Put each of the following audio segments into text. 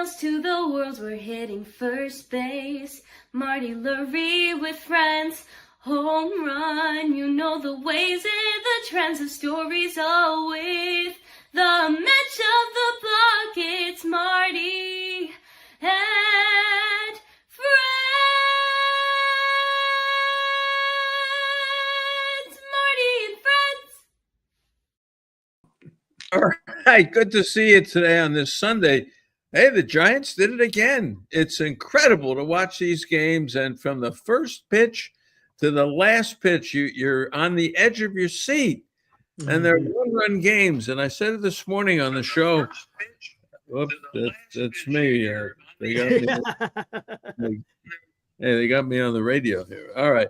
toast to the world, we're hitting first base. Marty Lurie with friends, home run. You know the ways and the trends, the stories all with the match of the block. It's Marty and friends. Marty and friends. All right, good to see you today on this Sunday. Hey, the Giants did it again. It's incredible to watch these games, and from the first pitch to the last pitch, you're on the edge of your seat. And they're one-run games. And I said it this morning on the show. Whoops, that's me. They got me on the radio here. All right.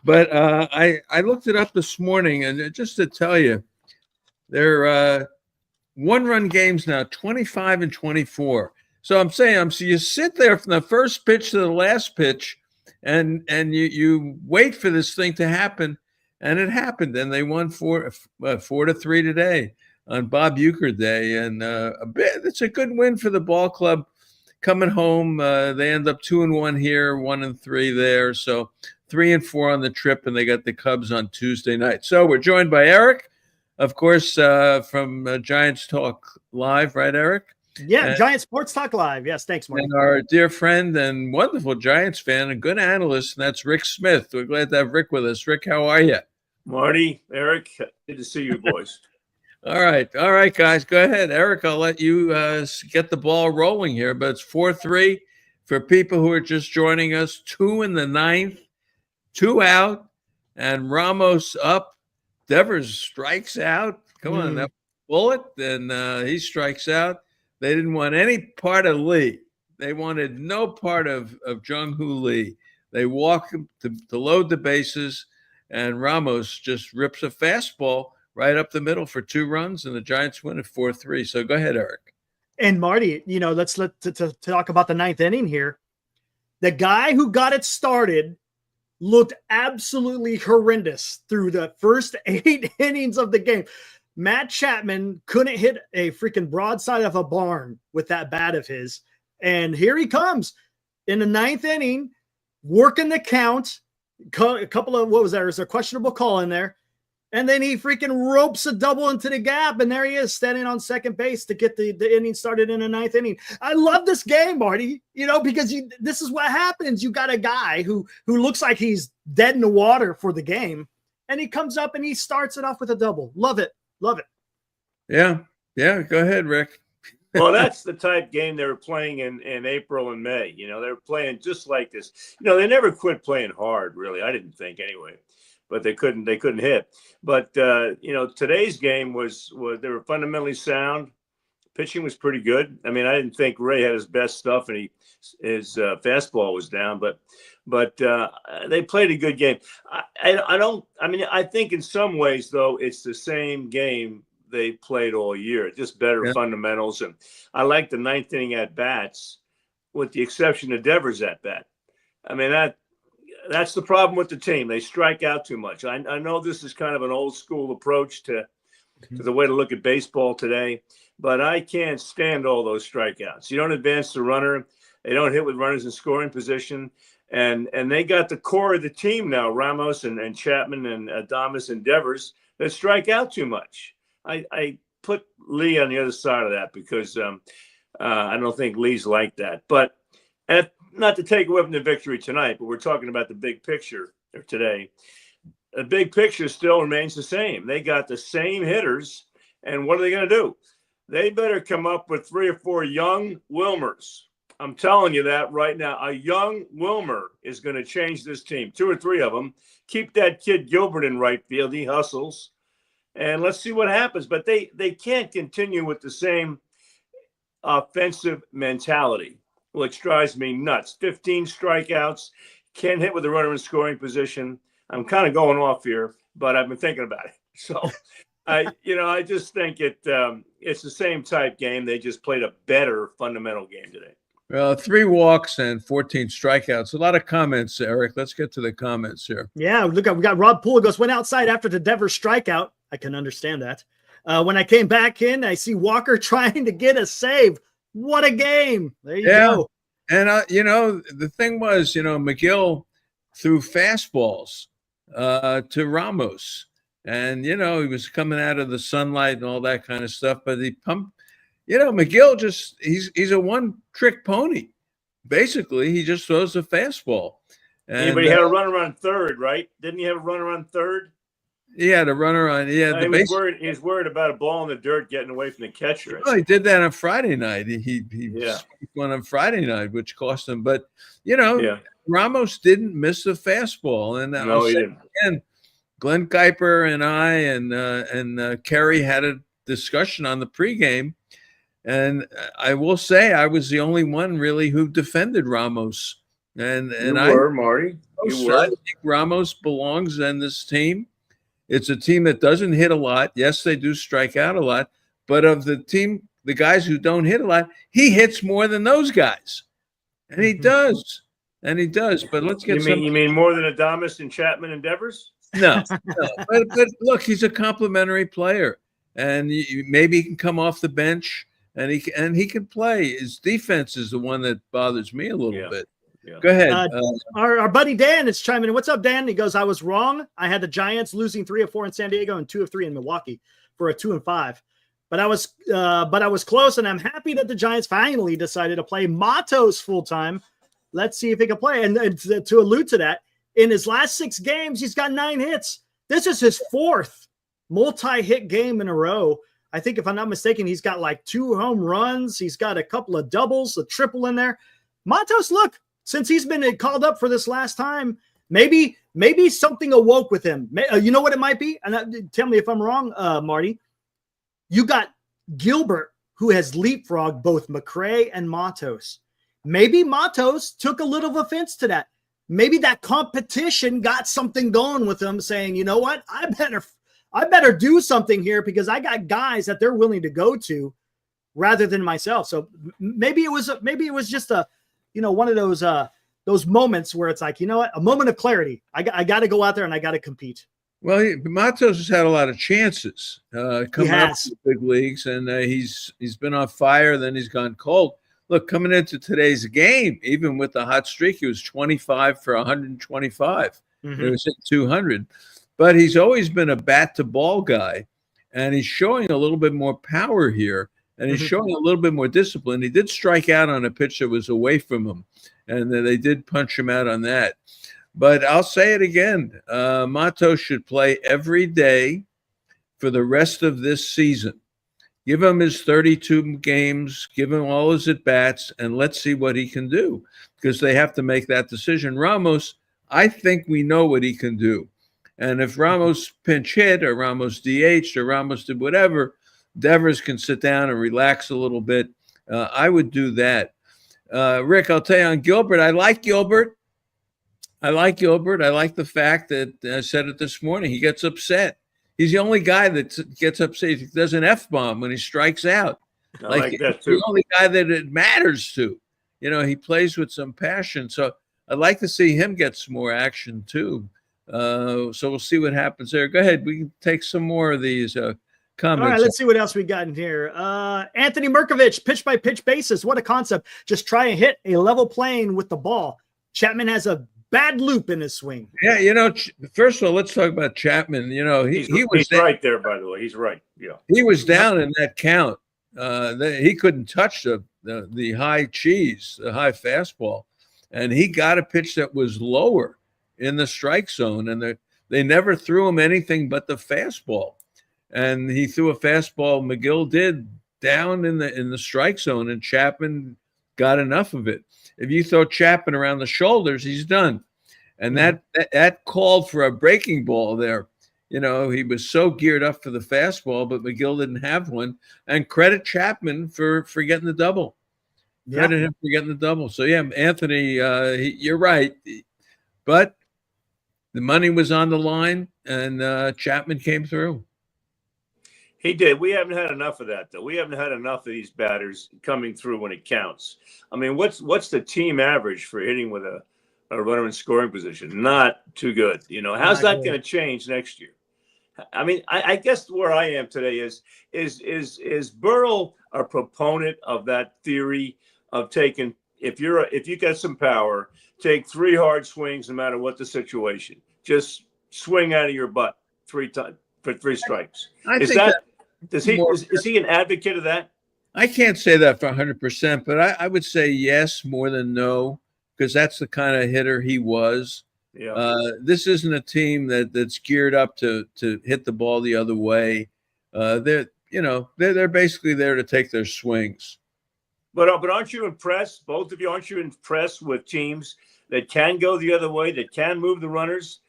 But I looked it up this morning, and just to tell you, they're one-run games now, 25 and 24. So I'm saying, so you sit there from the first pitch to the last pitch, and you wait for this thing to happen. And it happened, and they won 4-3 today on Bob Uecker Day, and it's a good win for the ball club coming home. They end up 2-1 here, 1-3 there, so 3-4 on the trip, and they got the Cubs on Tuesday night. So we're joined by Eric, of course, from Giants Talk Live, right, Eric? Yeah, Giant Sports Talk Live. Yes, thanks, Marty. And our dear friend and wonderful Giants fan and good analyst, and that's Rick Smith. We're glad to have Rick with us. Rick, how are you? Marty, Eric, good to see you boys. All right, guys, go ahead. Eric, I'll let you get the ball rolling here, but it's 4-3 for people who are just joining us. 2 in the ninth, 2 out, and Ramos up. Devers strikes out. Come on, that bullet, and he strikes out. They didn't want any part of Lee. They wanted no part of Jung-Hoo Lee. They walk him to load the bases, and Ramos just rips a fastball right up the middle for 2 runs, and the Giants win at 4-3. So go ahead, Eric. And Marty, let's talk about the ninth inning here. The guy who got it started looked absolutely horrendous through the first 8 innings of the game. Matt Chapman couldn't hit a freaking broadside of a barn with that bat of his. And here he comes in the ninth inning, working the count. A couple of, what was there? There's a questionable call in there. And then he freaking ropes a double into the gap. And there he is standing on second base to get the inning started in the ninth inning. I love this game, Marty, because this is what happens. You got a guy who looks like he's dead in the water for the game. And he comes up and he starts it off with a double. Love it. Love it. Yeah. Go ahead, Rick. Well, that's the type game they were playing in April and May. They were playing just like this. They never quit playing hard, really. I didn't think anyway, but they couldn't hit. But today's game was they were fundamentally sound. Pitching was pretty good. I mean, I didn't think Ray had his best stuff, and his fastball was down, but they played a good game. I think in some ways though it's the same game they played all year, just better fundamentals. And I like the ninth inning at bats, with the exception of Devers at bat. I mean, that's the problem with the team. They strike out too much. I know this is kind of an old school approach to the way to look at baseball today, but I can't stand all those strikeouts. You don't advance the runner. They don't hit with runners in scoring position. And they got the core of the team now, Ramos and Chapman and Adames and Devers, that strike out too much. I put Lee on the other side of that because I don't think Lee's like that. But not to take away from the victory tonight, but we're talking about the big picture today. The big picture still remains the same. They got the same hitters, and what are they going to do? They better come up with 3 or 4 young Wilmers. I'm telling you that right now. A young Wilmer is going to change this team. 2 or 3 of them. Keep that kid Gilbert in right field. He hustles. And let's see what happens. But they can't continue with the same offensive mentality, which drives me nuts. 15 strikeouts. Can't hit with the runner in scoring position. I'm kind of going off here, but I've been thinking about it. So, I just think it's the same type game. They just played a better fundamental game today. Well, 3 walks and 14 strikeouts. A lot of comments, Eric. Let's get to the comments here. Yeah, look, we got Rob Poole went outside after the Devers strikeout. I can understand that. When I came back in, I see Walker trying to get a save. What a game. There you Yeah. go. And, the thing was, McGill threw fastballs to Ramos. And, he was coming out of the sunlight and all that kind of stuff. But he pumped, McGill he's a one-trick pony. Basically, he just throws a fastball. And, but he had a runner on third, right? Didn't he have a runner on third? He had a runner on. Yeah, he was worried about a ball in the dirt getting away from the catcher. Well, he did that on Friday night. He won on Friday night, which cost him. But Ramos didn't miss the fastball, and no, he didn't. Again, Glenn Kuiper and I and Kerry had a discussion on the pregame, and I will say I was the only one really who defended Ramos. And Marty. I think Ramos belongs in this team. It's a team that doesn't hit a lot. Yes, they do strike out a lot, but of the team, the guys who don't hit a lot, he hits more than those guys, and he does. But let's get you mean more than Adames and Chapman and Devers? No. But look, he's a complimentary player, and maybe he can come off the bench, and he can play. His defense is the one that bothers me a little bit. Yeah. Go ahead. Our buddy Dan is chiming in. What's up, Dan? He goes, I was wrong. I had the Giants losing 3 of 4 in San Diego and 2 of 3 in Milwaukee for a 2-5. But I was close, and I'm happy that the Giants finally decided to play Matos full time. Let's see if he can play. And to allude to that, in his last 6 games, he's got 9 hits. This is his 4th multi-hit game in a row. I think if I'm not mistaken, he's got like 2 home runs. He's got a couple of doubles, a triple in there. Matos, look. Since he's been called up for this last time, maybe something awoke with him. You know what it might be? And tell me if I'm wrong, Marty. You got Gilbert, who has leapfrogged both McRae and Matos. Maybe Matos took a little offense to that. Maybe that competition got something going with him, saying, you know what? I better do something here because I got guys that they're willing to go to rather than myself. So maybe it was just a one of those moments where it's like, you know what, a moment of clarity. I got to go out there and I got to compete. Well, Matos has had a lot of chances coming up to the big leagues, and he's been on fire. Then he's gone cold. Look, coming into today's game, even with the hot streak, he was 25 for 125. Mm-hmm. It was at 200, but he's always been a bat to ball guy, and he's showing a little bit more power here. And he's showing a little bit more discipline. He did strike out on a pitch that was away from him, and they did punch him out on that. But I'll say it again. Matos should play every day for the rest of this season. Give him his 32 games, give him all his at-bats, and let's see what he can do, because they have to make that decision. Ramos, I think we know what he can do. And if Ramos pinch hit or Ramos DH'd or Ramos did whatever, Devers can sit down and relax a little bit. I would do that. Rick, I'll tell you on Gilbert, I like Gilbert. I like the fact that I said it this morning. He gets upset. He's the only guy that gets upset. He does an F-bomb when he strikes out. I like that too. The only guy that it matters to. He plays with some passion. So I'd like to see him get some more action too. So we'll see what happens there. Go ahead. We can take some more of these comments. All right, let's see what else we got in here. Anthony Merkovich, pitch-by-pitch basis. What a concept. Just try and hit a level plane with the ball. Chapman has a bad loop in his swing. Yeah, first of all, let's talk about Chapman. He's right there, by the way. He's right. Yeah. He was down in that count. He couldn't touch the high cheese, the high fastball. And he got a pitch that was lower in the strike zone. And they never threw him anything but the fastball. And he threw a fastball, McGill did, down in the strike zone, and Chapman got enough of it. If you throw Chapman around the shoulders, he's done. And that called for a breaking ball there. He was so geared up for the fastball, but McGill didn't have one. And credit Chapman for getting the double. Credit him for getting the double. So, Anthony, you're right. But the money was on the line, and Chapman came through. He did. We haven't had enough of that, though. We haven't had enough of these batters coming through when it counts. I mean, what's the team average for hitting with a runner in scoring position? Not too good. How's that going to change next year? I mean, I guess where I am today is Burrow a proponent of that theory of taking, if you got some power, take 3 hard swings no matter what the situation. Just swing out of your butt 3 times for 3 strikes. Is he an advocate of that? I can't say that for 100%, but I would say yes more than no, because that's the kind of hitter he was. Yeah. This isn't a team that's geared up to hit the ball the other way. They're basically there to take their swings. But aren't you impressed, both of you? Aren't you impressed with teams that can go the other way, that can move the runners?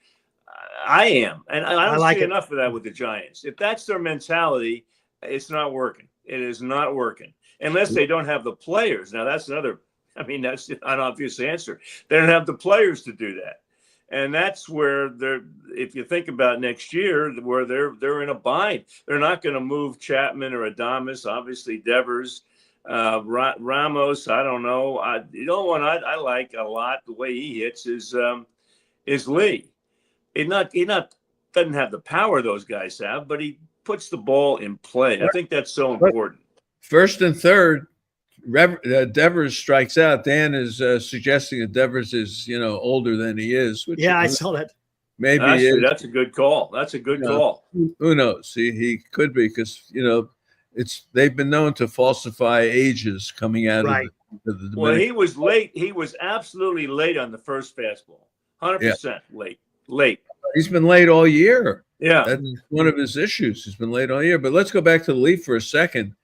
I am, and I don't see enough of that with the Giants. If that's their mentality, it's not working. It is not working unless they don't have the players. Now that's another. I mean, that's an obvious answer. They don't have the players to do that. And that's where if you think about next year, where they're in a bind. They're not going to move Chapman or Adames. Obviously, Devers, Ramos. I don't know. The only one I like a lot, the way he hits, is Lee. He doesn't have the power those guys have, but he puts the ball in play. I think that's so important. First and third, Devers strikes out. Dan is suggesting that Devers is, older than he is. Which I saw that. Maybe that's a good call. That's a good call. Who knows? He could be, because they've been known to falsify ages coming out of the Well, he was late. He was absolutely late on the first fastball. 100% late. He's been late all year. Yeah, that's one of his issues. He's been late all year. But let's go back to the Leaf for a second.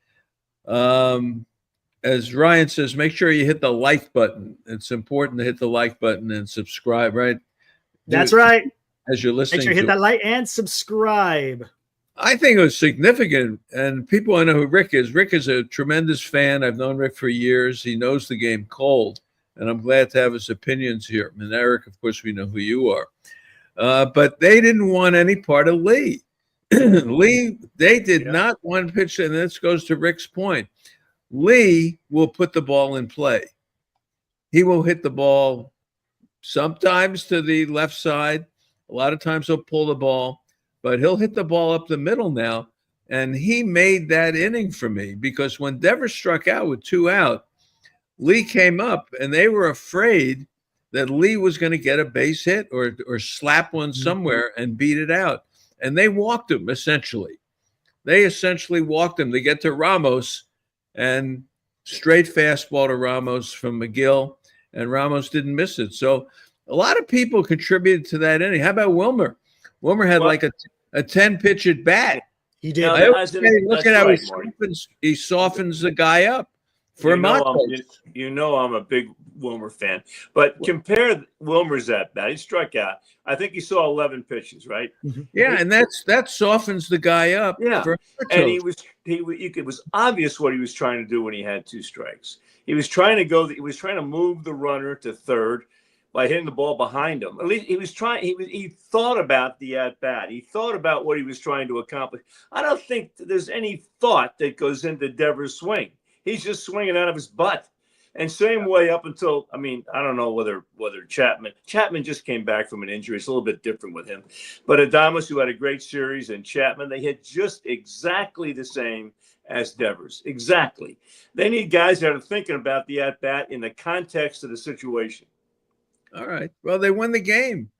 As Ryan says, make sure you hit the like button. It's important to hit the like button and subscribe, right? That's right. As you're listening, make sure you hit that like and subscribe. I think it was significant, and people want to know who Rick is. Rick is a tremendous fan. I've known Rick for years. He knows the game cold, and I'm glad to have his opinions here. And Eric, of course, we know who you are. But they didn't want any part of Lee. Lee, they did not want to pitch, and this goes to Rick's point. Lee will put the ball in play. He will hit the ball sometimes to the left side. A lot of times he'll pull the ball, but he'll hit the ball up the middle now. And he made that inning for me, because when Devers struck out with 2 out, Lee came up, and they were afraid that Lee was going to get a base hit or slap one somewhere and beat it out. And they walked him, essentially. They essentially walked him to get to Ramos, and straight fastball to Ramos from McGill, and Ramos didn't miss it. So a lot of people contributed to that inning. How about Wilmer? Wilmer had like a 10-pitch at bat. He did. Look at how he softens the guy up. I'm a big Wilmer fan. But compare Wilmer's at bat. He struck out. I think he saw 11 pitches, right? Yeah, and that softens the guy up. Yeah, and it was obvious what he was trying to do when he had 2 strikes. He was trying to move the runner to third by hitting the ball behind him. At least he thought about the at bat. He thought about what he was trying to accomplish. I don't think there's any thought that goes into Devers' swing. He's just swinging out of his butt. And same way up until, I don't know whether Chapman just came back from an injury. It's a little bit different with him. But Adames, who had a great series, and Chapman, they hit just exactly the same as Devers. Exactly. They need guys that are thinking about the at-bat in the context of the situation. All right. Well, they won the game.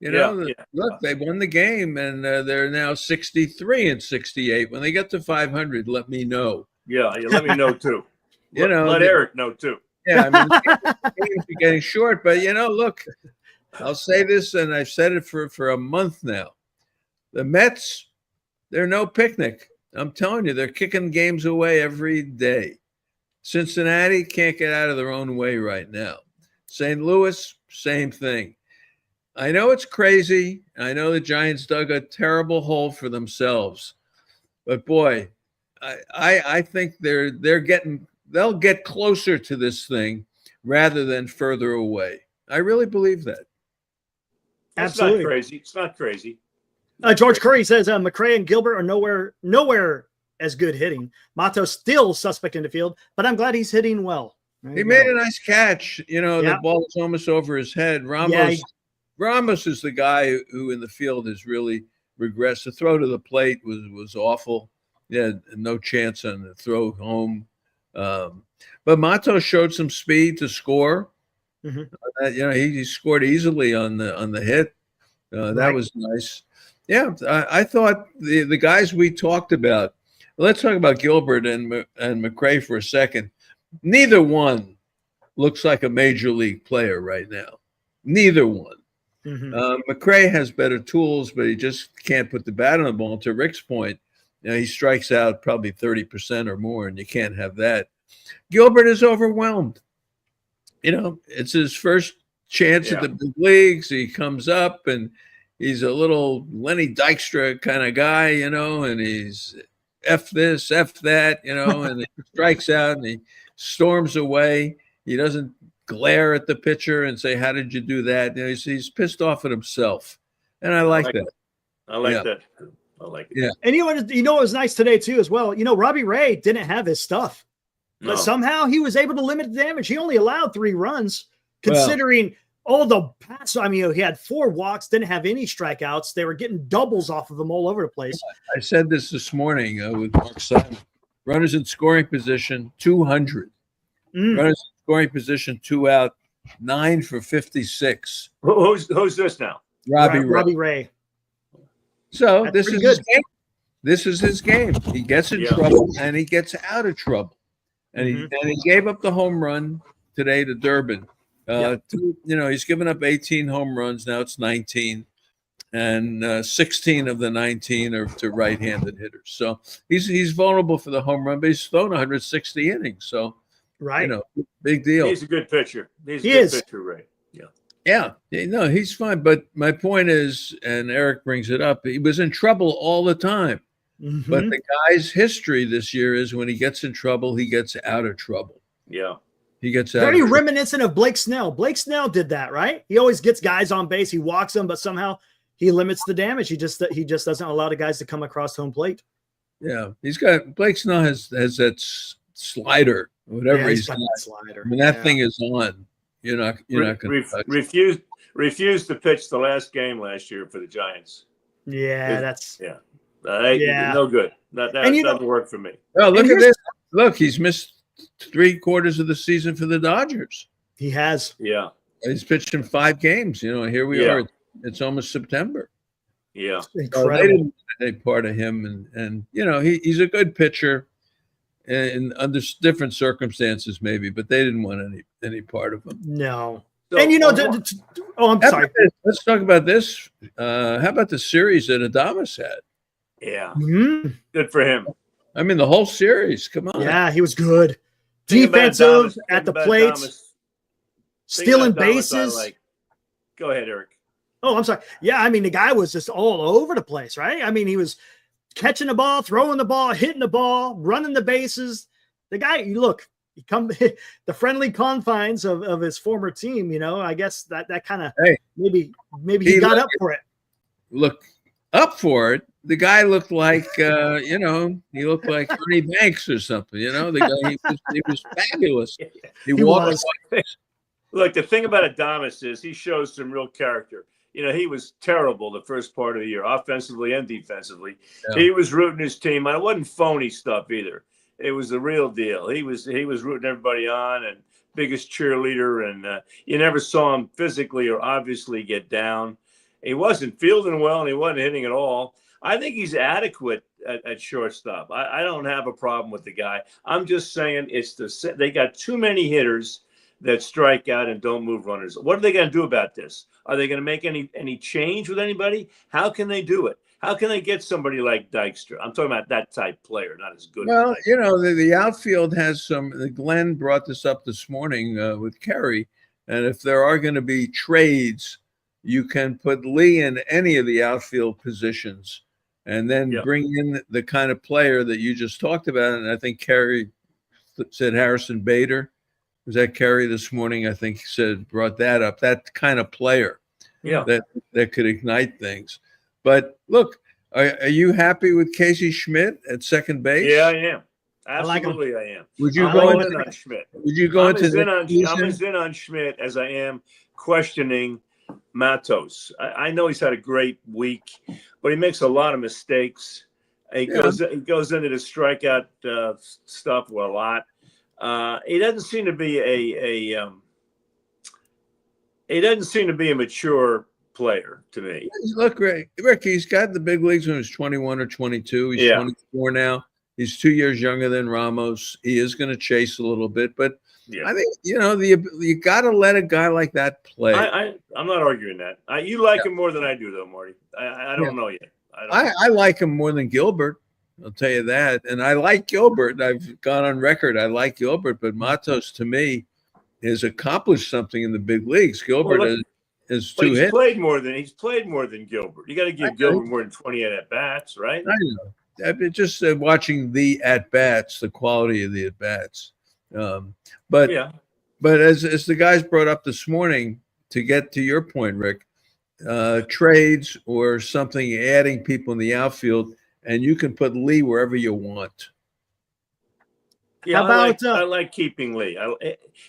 Look, they won the game, and they're now 63 and 68. When they get to 500, let me know. Yeah, let me know too. Let Eric know too. Yeah, games are getting short, but look, I'll say this, and I've said it for a month now. The Mets, they're no picnic. I'm telling you, they're kicking games away every day. Cincinnati can't get out of their own way right now. St. Louis, same thing. I know it's crazy. I know the Giants dug a terrible hole for themselves, but boy, I think they'll get closer to this thing rather than further away. I really believe that. Absolutely. It's not crazy. George Curry says McRae and Gilbert are nowhere as good hitting. Mato still suspect in the field, but I'm glad he's hitting well. He made a nice catch. The ball was almost over his head. Ramos is the guy who in the field has really regressed. The throw to the plate was awful. Yeah, no chance on the throw home. But Mato showed some speed to score. He scored easily on the hit. That was nice. Yeah, I thought the guys we talked about. Let's talk about Gilbert and McRae for a second. Neither one looks like a major league player right now. Neither one. McRae has better tools, but he just can't put the bat on the ball. To Rick's point, he strikes out probably 30% or more, and you can't have that. Gilbert is overwhelmed. It's his first chance at the big leagues. He comes up, and he's a little Lenny Dykstra kind of guy, and he's F this, F that, and he strikes out, and he storms away. He doesn't glare at the pitcher and say, "How did you do that?" He's pissed off at himself, and I like that. I like that. I like it. Yeah. And it was nice today too as well. Robbie Ray didn't have his stuff, but somehow he was able to limit the damage. He only allowed 3 runs, considering all the pass. I mean, he had 4 walks, didn't have any strikeouts. They were getting doubles off of him all over the place. I said this morning with Mark Simon. Runners in scoring position, 200. Runners in scoring position, 2 out, 9 for 56. Who's this now? Robbie Ray. So this is his game. This is his game. He gets in trouble and he gets out of trouble. And he gave up the home run today to Durbin. He's given up 18 home runs. Now it's 19. And 16 of the 19 are to right-handed hitters. So he's vulnerable for the home run, but he's thrown 160 innings. So, big deal. He's a good pitcher. He's a good pitcher, Ray. Yeah. No, he's fine. But my point is, and Eric brings it up, he was in trouble all the time. But the guy's history this year is when he gets in trouble, he gets out of trouble. Yeah. He gets out. Very reminiscent of Blake Snell. Blake Snell did that, right? He always gets guys on base. He walks them, but somehow he limits the damage. He just doesn't allow the guys to come across home plate. Yeah. Blake Snell has that slider, whatever he's got. Slider. I mean, that thing is on. You're not going to refuse to pitch the last game last year for the Giants. Yeah, no good. That doesn't work for me. Oh, look at this. Look, he's missed 3/4 of the season for the Dodgers. He has. Yeah. He's pitched in 5 games. Here we are. It's almost September. Yeah. Incredible. They didn't take part of him, and he's a good pitcher. And under different circumstances, maybe, but they didn't want any part of him. No. So, and I'm sorry. Let's talk about this. How about the series that Adames had? Yeah. Good for him. I mean, the whole series. Come on. Yeah, he was good. Defensive at the plate, stealing bases. Go ahead, Eric. Oh, I'm sorry. Yeah, I mean, the guy was just all over the place, right? I mean, he was catching the ball, throwing the ball, hitting the ball, running the bases. The guy, he come the friendly confines of his former team. I guess that kind of maybe he got up for it. Look up for it. The guy looked like he looked like Ernie Banks or something. The guy he was fabulous. He walked. Look, the thing about Adames is he shows some real character. He was terrible the first part of the year, offensively and defensively. Yeah. He was rooting his team on. It wasn't phony stuff either. It was the real deal. He was rooting everybody on and biggest cheerleader. And you never saw him physically or obviously get down. He wasn't fielding well and he wasn't hitting at all. I think he's adequate at shortstop. I don't have a problem with the guy. I'm just saying they got too many hitters that strike out and don't move runners. What are they going to do about this? Are they going to make any change with anybody? How can they do it? How can they get somebody like Dykstra? I'm talking about that type player, not as good. Well, the outfield has some. Glenn brought this up this morning with Kerry, and if there are going to be trades, you can put Lee in any of the outfield positions, and then bring in the kind of player that you just talked about. And I think Kerry said Harrison Bader. Was that Kerry this morning? I think he brought that up. That kind of player, that could ignite things. But look, are you happy with Casey Schmidt at second base? Yeah, I am. Absolutely, I am. Would you go into on Schmidt? Would you go into? I'm as in on Schmidt as I am questioning Matos. I know he's had a great week, but he makes a lot of mistakes. He goes into the strikeout stuff a lot. He doesn't seem to be a mature player to me. Look, Rick, he's got the big leagues when he was 21 or 22. He's 24 now. He's 2 years younger than Ramos. He is going to chase a little bit, but I think, you got to let a guy like that play. I'm not arguing that. You like him more than I do, though, Marty. I don't know yet. I like him more than Gilbert. I'll tell you that. And I like Gilbert. I've gone on record. I like Gilbert, but Matos, to me, has accomplished something in the big leagues. Gilbert is two hits. He's played more than Gilbert. You got to give Gilbert more than 20 at bats, right? I know. Just watching the at bats, the quality of the at bats. But as the guys brought up this morning, to get to your point, Rick, trades or something, adding people in the outfield, and you can put Lee wherever you want. Yeah, I like keeping Lee.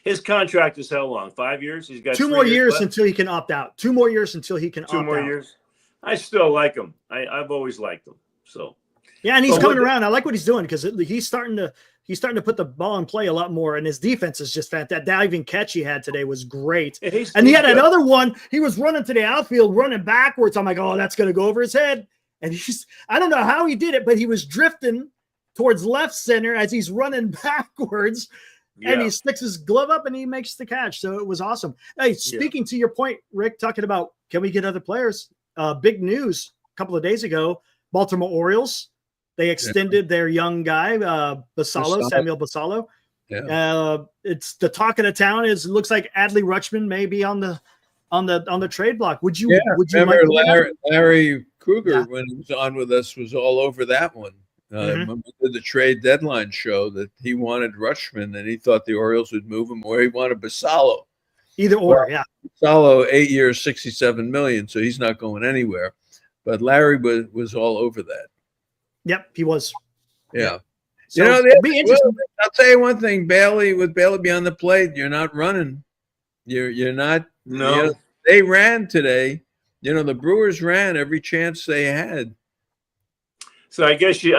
His contract is how long? 5 years? He's got 2 more years until he can opt out. 2 more years until he can opt out. 2 more years. I still like him. I've always liked him. So yeah, and he's coming around. I like what he's doing because he's starting to put the ball in play a lot more, and his defense is just fantastic. That diving catch he had today was great. And he had another one. He was running to the outfield, running backwards. I'm like, oh, that's going to go over his head. And I don't know how he did it, but he was drifting towards left center as he's running backwards, and he sticks his glove up and he makes the catch. So it was awesome. Hey, speaking to your point, Rick, talking about can we get other players? Big news a couple of days ago, Baltimore Orioles. They extended their young guy, Samuel Basallo. Yeah. It's the talk of the town. It looks like Adley Rutschman may be on the trade block. Would you remember Larry Kruger when he was on with us was all over that one. Remember the trade deadline show that he wanted Rutschman and he thought the Orioles would move him, or he wanted Basallo. Either or, Basallo, 8 years, $67 million, so he's not going anywhere. But Larry was all over that. Yep, he was. Yeah. So it'll be interesting. I'll tell you one thing, with Bailey behind the plate, you're not running. You're not. No. They ran today. The Brewers ran every chance they had. So I guess you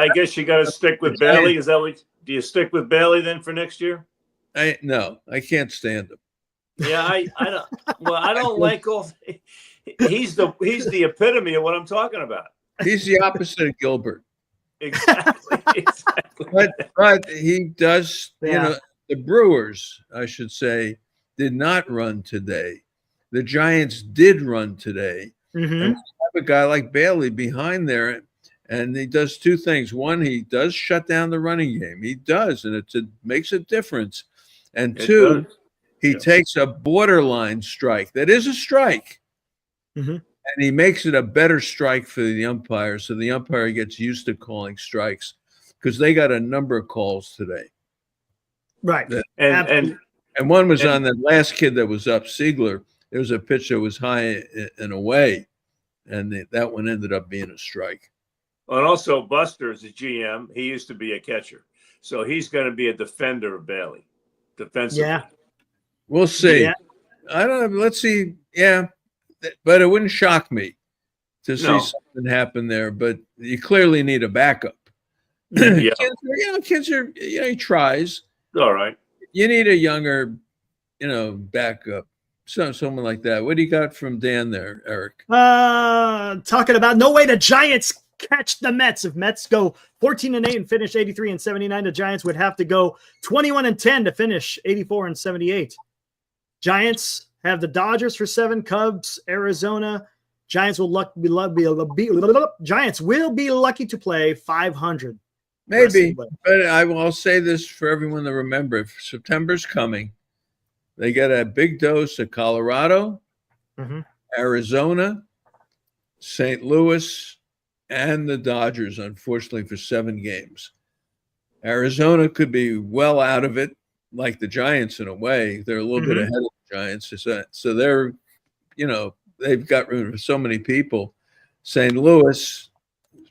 got to stick with Bailey. Is that what? Do you stick with Bailey then for next year? No, I can't stand him. Yeah, I don't. Well, I don't like all. He's the epitome of what I'm talking about. He's the opposite of Gilbert. Exactly. But he does. The Brewers, I should say, did not run today. The Giants did run today. And we have a guy like Bailey behind there, and he does two things. One, he does shut down the running game. He does, and it makes a difference. And two, he takes a borderline strike. That is a strike. And he makes it a better strike for the umpire, so the umpire gets used to calling strikes because they got a number of calls today. Right. And one was on that last kid that was up, Siegler. There was a pitch that was high and away, and that one ended up being a strike. And also Buster is a GM. He used to be a catcher. So he's going to be a defender of Bailey. Defensively. Yeah. We'll see. Yeah. I don't know. Let's see. Yeah. But it wouldn't shock me to see something happen there. But you clearly need a backup. Yeah. Kids are, he tries. All right. You need a younger, backup. Someone like that. What do you got from Dan there, Eric? Talking about no way the Giants catch the Mets. If Mets go 14-8 and finish 83-79, the Giants would have to go 21-10 to finish 84-78. Giants have the Dodgers for 7, Cubs, Arizona. Giants will be lucky to play 500. Maybe, but I will say this for everyone to remember: if September's coming, they get a big dose of Colorado, Arizona, St. Louis, and the Dodgers, unfortunately, for 7 games. Arizona could be well out of it, like the Giants in a way. They're a little bit ahead of the Giants. So they're, they've got rid of so many people. St. Louis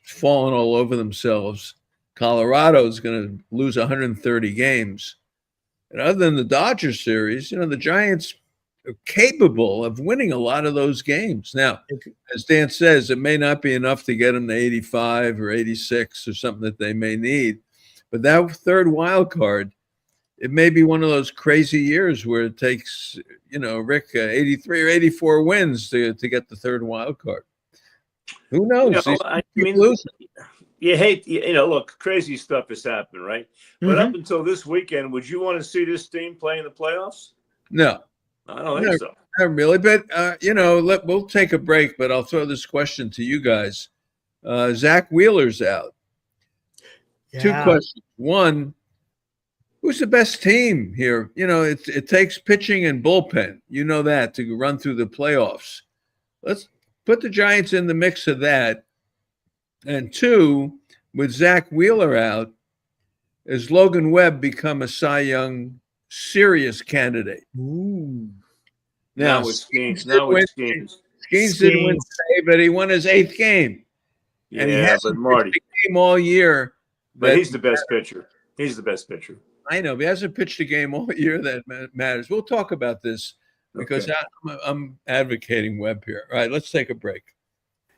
falling all over themselves. Colorado is going to lose 130 games. And other than the Dodgers series, the Giants capable of winning a lot of those games. Now, as Dan says, it may not be enough to get them to 85 or 86 or something that they may need, but that third wild card, it may be one of those crazy years where it takes, Rick, 83 or 84 wins to get the third wild card. Who knows? You hate, look, crazy stuff has happened, right? But up until this weekend, would you want to see this team play in the playoffs? No. I don't think so. Not really, but, we'll take a break, but I'll throw this question to you guys. Zach Wheeler's out. Yeah. 2 questions. One, who's the best team here? It takes pitching and bullpen. You know that to run through the playoffs. Let's put the Giants in the mix of that. And 2, with Zach Wheeler out, has Logan Webb become a Cy Young serious candidate? Ooh. Now with Skeens. Skeens didn't win today, but he won his 8th game. And he hasn't Marty pitched a game all year. But he's the best pitcher. He's the best pitcher. I know, but he hasn't pitched a game all year that matters. We'll talk about this because I'm advocating Webb here. All right, let's take a break.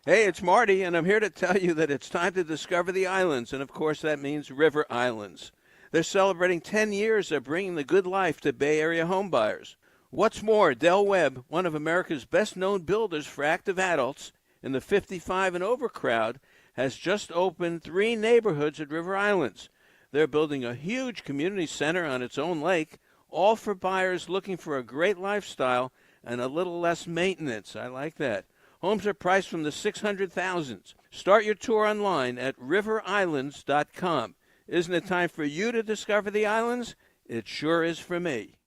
Hey, it's Marty, and I'm here to tell you that it's time to discover the islands, and of course that means River Islands. They're celebrating 10 years of bringing the good life to Bay Area homebuyers. What's more, Del Webb, one of America's best-known builders for active adults in the 55 and over crowd, has just opened 3 neighborhoods at River Islands. They're building a huge community center on its own lake, all for buyers looking for a great lifestyle and a little less maintenance. I like that. Homes are priced from the 600,000s. Start your tour online at riverislands.com. Isn't it time for you to discover the islands? It sure is for me.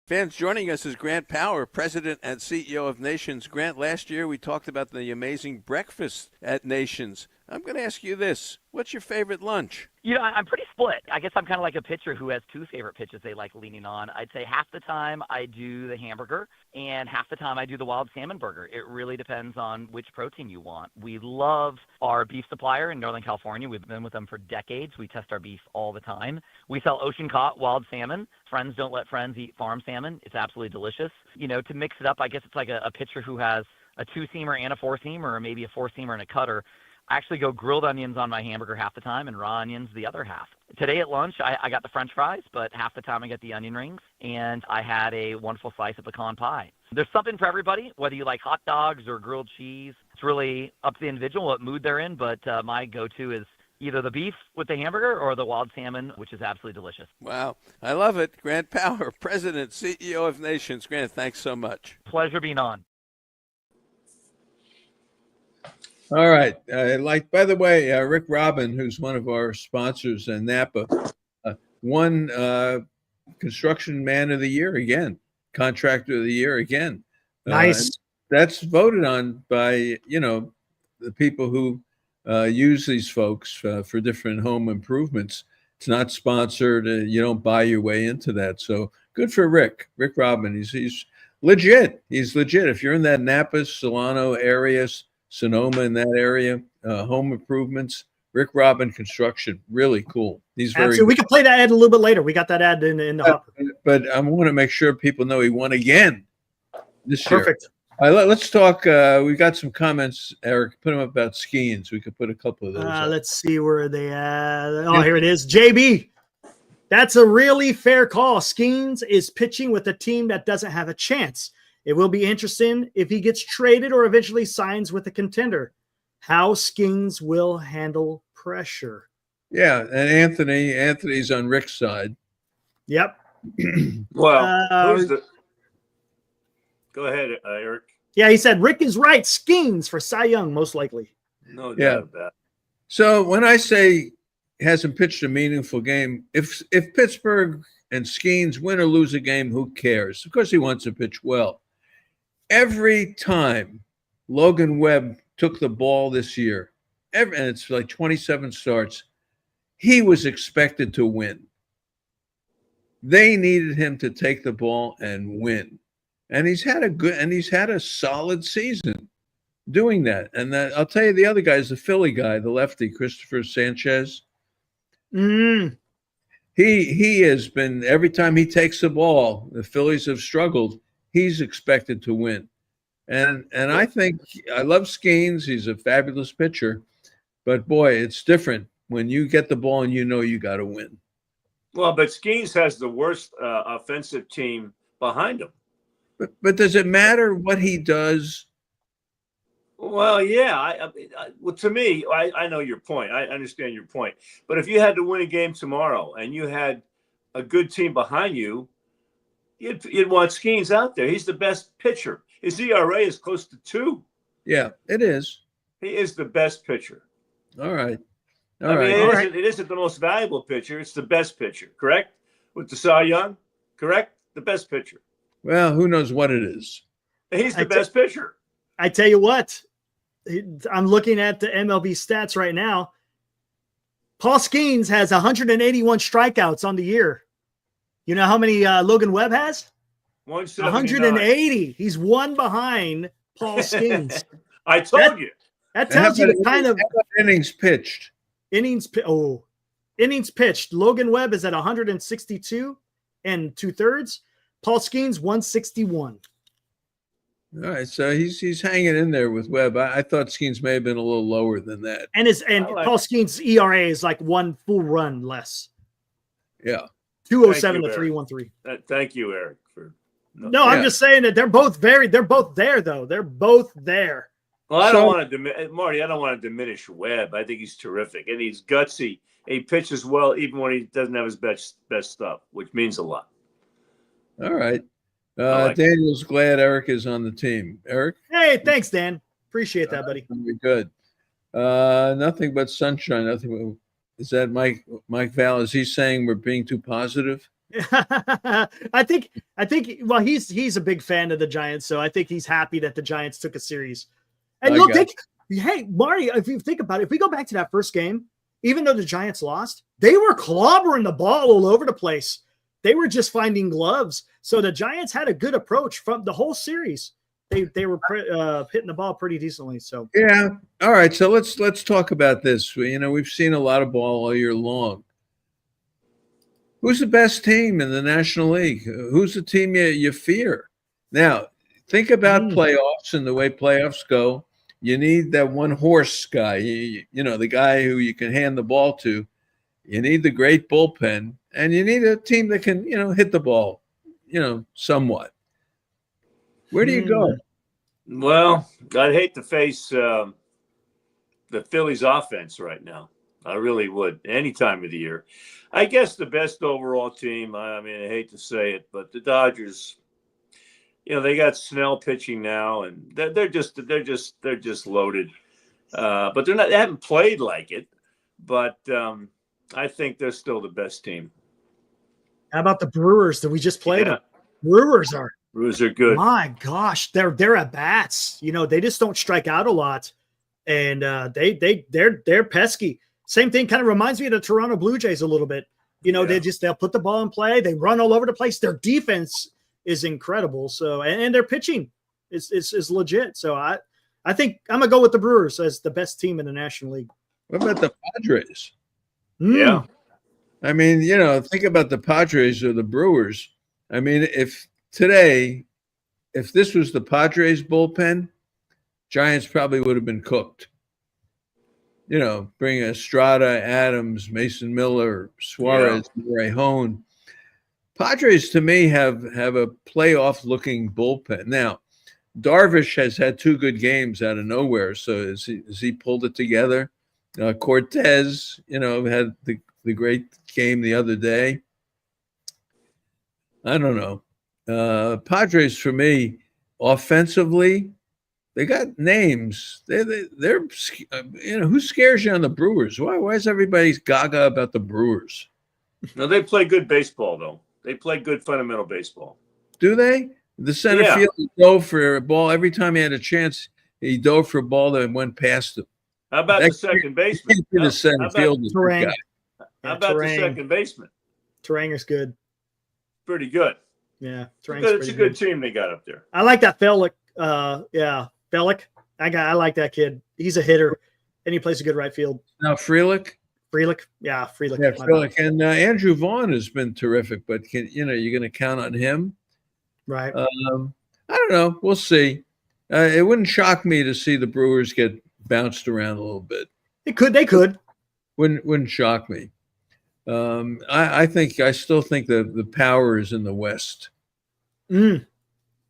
Fans, joining us is Grant Power, President and CEO of Nations. Grant, last year we talked about the amazing breakfast at Nations. I'm going to ask you this. What's your favorite lunch? I'm pretty split. I guess I'm kind of like a pitcher who has 2 favorite pitches they like leaning on. I'd say half the time I do the hamburger and half the time I do the wild salmon burger. It really depends on which protein you want. We love our beef supplier in Northern California. We've been with them for decades. We test our beef all the time. We sell ocean caught wild salmon. Friends don't let friends eat farm salmon. It's absolutely delicious. To mix it up, I guess it's like a pitcher who has a 2-seamer and a 4-seamer, or maybe a 4-seamer and a cutter. I actually go grilled onions on my hamburger half the time and raw onions the other half. Today at lunch, I got the French fries, but half the time I get the onion rings, and I had a wonderful slice of pecan pie. There's something for everybody, whether you like hot dogs or grilled cheese. It's really up to the individual what mood they're in, but my go-to is either the beef with the hamburger or the wild salmon, which is absolutely delicious. Wow, I love it. Grant Power, President, CEO of Nations. Grant, thanks so much. Pleasure being on. All right. By the way, Rick Robin, who's one of our sponsors in Napa, won Construction Man of the Year again, Contractor of the Year again. Nice. That's voted on by, the people who use these folks for different home improvements. It's not sponsored. You don't buy your way into that. So good for Rick Robin. He's legit. He's legit. If you're in that Napa, Solano area, Sonoma in that area, home improvements, Rick Robin Construction, really cool. He's very. We can play that ad a little bit later. We got that ad in the hopper. But I want to make sure people know he won again this year. Perfect. All right, let's talk. We got some comments, Eric. Put them up about Skeens. We could put a couple of those. Let's see where they at. Oh, here it is. JB. That's a really fair call. Skeens is pitching with a team that doesn't have a chance. It will be interesting if he gets traded or eventually signs with a contender. How Skeens will handle pressure. Yeah, and Anthony's on Rick's side. Yep. Well, go ahead, Eric. Yeah, he said Rick is right. Skeens for Cy Young, most likely. No doubt about that. So when I say hasn't pitched a meaningful game, if Pittsburgh and Skeens win or lose a game, who cares? Of course he wants to pitch well. Every time Logan Webb took the ball this year, and it's like 27 starts, he was expected to win. They needed him to take the ball and win. And he's had a solid season doing that. And I'll tell you, the other guy is the Philly guy, the lefty, Christopher Sanchez. He has been, every time he takes the ball, the Phillies have struggled. he's expected to win. And I think I love Skeens. He's a fabulous pitcher. But, boy, it's different when you get the ball and you know you got to win. Well, but Skeens has the worst offensive team behind him. But does it matter what he does? Well, yeah. Well, to me, I know your point. I understand your point. But if you had to win a game tomorrow and you had a good team behind you, you'd want Skeens out there. He's the best pitcher. His ERA is close to 2. Yeah, it is. He is the best pitcher. All right. It isn't the most valuable pitcher. It's the best pitcher, correct? With the Cy Young, correct? The best pitcher. Well, who knows what it is? He's the best pitcher. I tell you what, I'm looking at the MLB stats right now. Paul Skeens has 181 strikeouts on the year. You know how many Logan Webb has? 180. He's one behind Paul Skeens. I told you. That tells you the kind of innings pitched. Innings pitched. Logan Webb is at 162 and 2/3. Paul Skeens 161. All right, so he's hanging in there with Webb. I thought Skeens may have been a little lower than that. And Paul Skeens' ERA is like one full run less. Yeah. 207 to 313. Thank you, Eric. I'm just saying that they're both there though. They're both there. Well, I don't want to diminish Webb. I think he's terrific and he's gutsy. He pitches well even when he doesn't have his best stuff, which means a lot. All right. Daniel's glad Eric is on the team. Eric? Hey, thanks, Dan. Appreciate that, buddy. Very good. Nothing but sunshine. Is that Mike Val? Is he saying we're being too positive? I think. Well, he's a big fan of the Giants, so I think he's happy that the Giants took a series. And hey, Marty, if you think about it, if we go back to that first game, even though the Giants lost, they were clobbering the ball all over the place. They were just finding gloves. So the Giants had a good approach from the whole series. They were hitting the ball pretty decently. So yeah. All right. So let's talk about this. We've seen a lot of ball all year long. Who's the best team in the National League? Who's the team you fear? Now, think about playoffs and the way playoffs go. You need that one horse guy. The guy who you can hand the ball to. You need the great bullpen, and you need a team that can, hit the ball, somewhat. Where do you go? Well, I'd hate to face the Phillies offense right now. I really would, any time of the year. I guess the best overall team, I hate to say it, but the Dodgers, they got Snell pitching now, and they're just loaded. But they haven't played like it. But I think they're still the best team. How about the Brewers that we just played? Yeah. Brewers are good. My gosh, they're at bats. They just don't strike out a lot, and they're pesky. Same thing kind of reminds me of the Toronto Blue Jays a little bit. They'll put the ball in play. They run all over the place. Their defense is incredible. So and their pitching is legit. So I think I'm gonna go with the Brewers as the best team in the National League. What about the Padres? Yeah. Think about the Padres or the Brewers. If this was the Padres bullpen, Giants probably would have been cooked. Bring Estrada, Adams, Mason Miller, Suarez, Rayhon. Padres, to me, have a playoff-looking bullpen. Now, Darvish has had 2 good games out of nowhere, so has he pulled it together? Cortez, had the great game the other day. I don't know. Padres, for me, offensively, they got names. They're who scares you on the Brewers? Why is everybody gaga about the Brewers? No, they play good baseball, though. They play good fundamental baseball. Do they? The center field dove for a ball every time he had a chance. He dove for a ball that went past him. How about the second baseman? The center field guy. How about the second baseman? Turanger's good. Pretty good. Yeah, it's a good team they got up there. I like that Fellick. Fellick. I like that kid. He's a hitter, and he plays a good right field. Now Frelick. Yeah, Frelick. Yeah, Frelick. And Andrew Vaughn has been terrific, but you're going to count on him, right? don't know. We'll see. It wouldn't shock me to see the Brewers get bounced around a little bit. They could. Wouldn't shock me. I still think the power is in the West. Between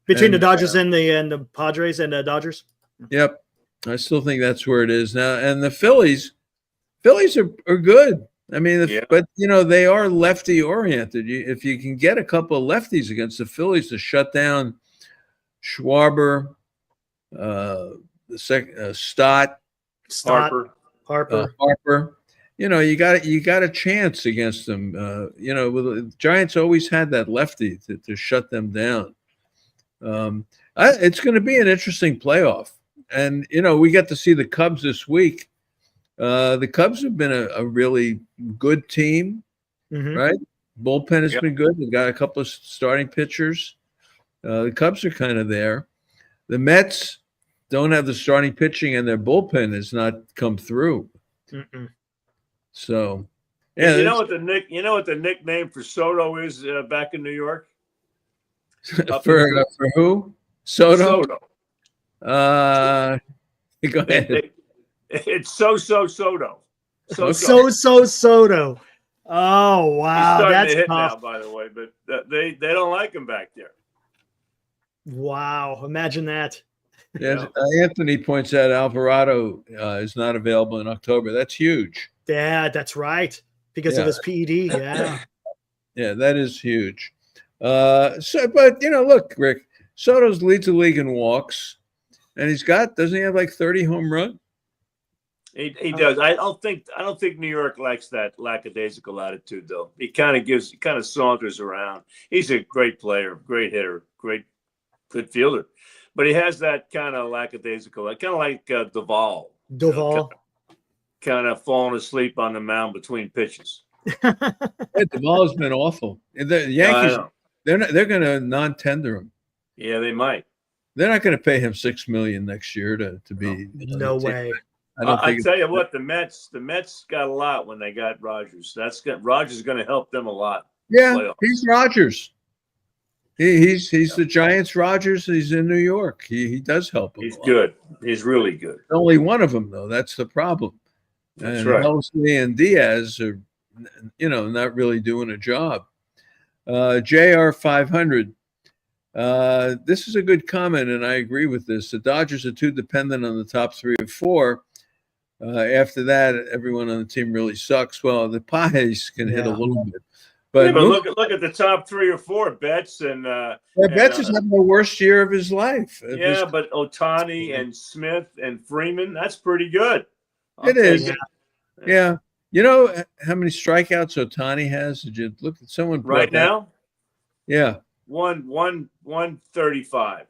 the Dodgers and the Padres and the Dodgers. Yep. I still think that's where it is now. And the Phillies are good. I mean, but they are lefty oriented. If you can get a couple of lefties against the Phillies to shut down Schwarber, Stott, Harper. You got a chance against them. The Giants always had that lefty to shut them down. It's going to be an interesting playoff, and we get to see the Cubs this week. The Cubs have been a really good team, right? Bullpen has been good. They've got a couple of starting pitchers. The Cubs are kind of there. The Mets don't have the starting pitching, and their bullpen has not come through. So, you know what the nickname for Soto is back in New York? For who? Soto. Go ahead. It's Soto. Soto. Oh wow, that's hit tough. now, by the way, but they don't like him back there. Wow, imagine that. Yes, Anthony points out Alvarado is not available in October. That's huge. Yeah, that's right. Because of his PED. Yeah. Yeah, that is huge. But look, Rick, Soto's leads the league in walks, and doesn't he have like 30 home runs? He does. I don't think New York likes that lackadaisical attitude, though. He kind of saunters around. He's a great player, great hitter, good fielder, but he has that kind of lackadaisical, kind of like Duvall. Kind of falling asleep on the mound between pitches. Duvall's been awful. The Yankees, they're going to non-tender him. Yeah, they might. They're not going to pay him $6 million next year to be. No way. I tell you what, the Mets got a lot when they got Rogers. Rogers is going to help them a lot. Yeah, he's Rogers. He's the Giants' Rogers. He's in New York. He does help them. He's good. He's really good. Only one of them though. That's the problem. That's right. Helsley and Diaz are, not really doing a job. JR 500. This is a good comment, and I agree with this. The Dodgers are too dependent on the top 3 or 4. After that, everyone on the team really sucks. Well, the Padres can hit a little bit. But look at the top 3 or 4, Betts and Betts is having the worst year of his life. But Ohtani and Smith and Freeman, that's pretty good. It is. Yeah. You know how many strikeouts Ohtani has? Did you look at someone right now? Yeah. 135.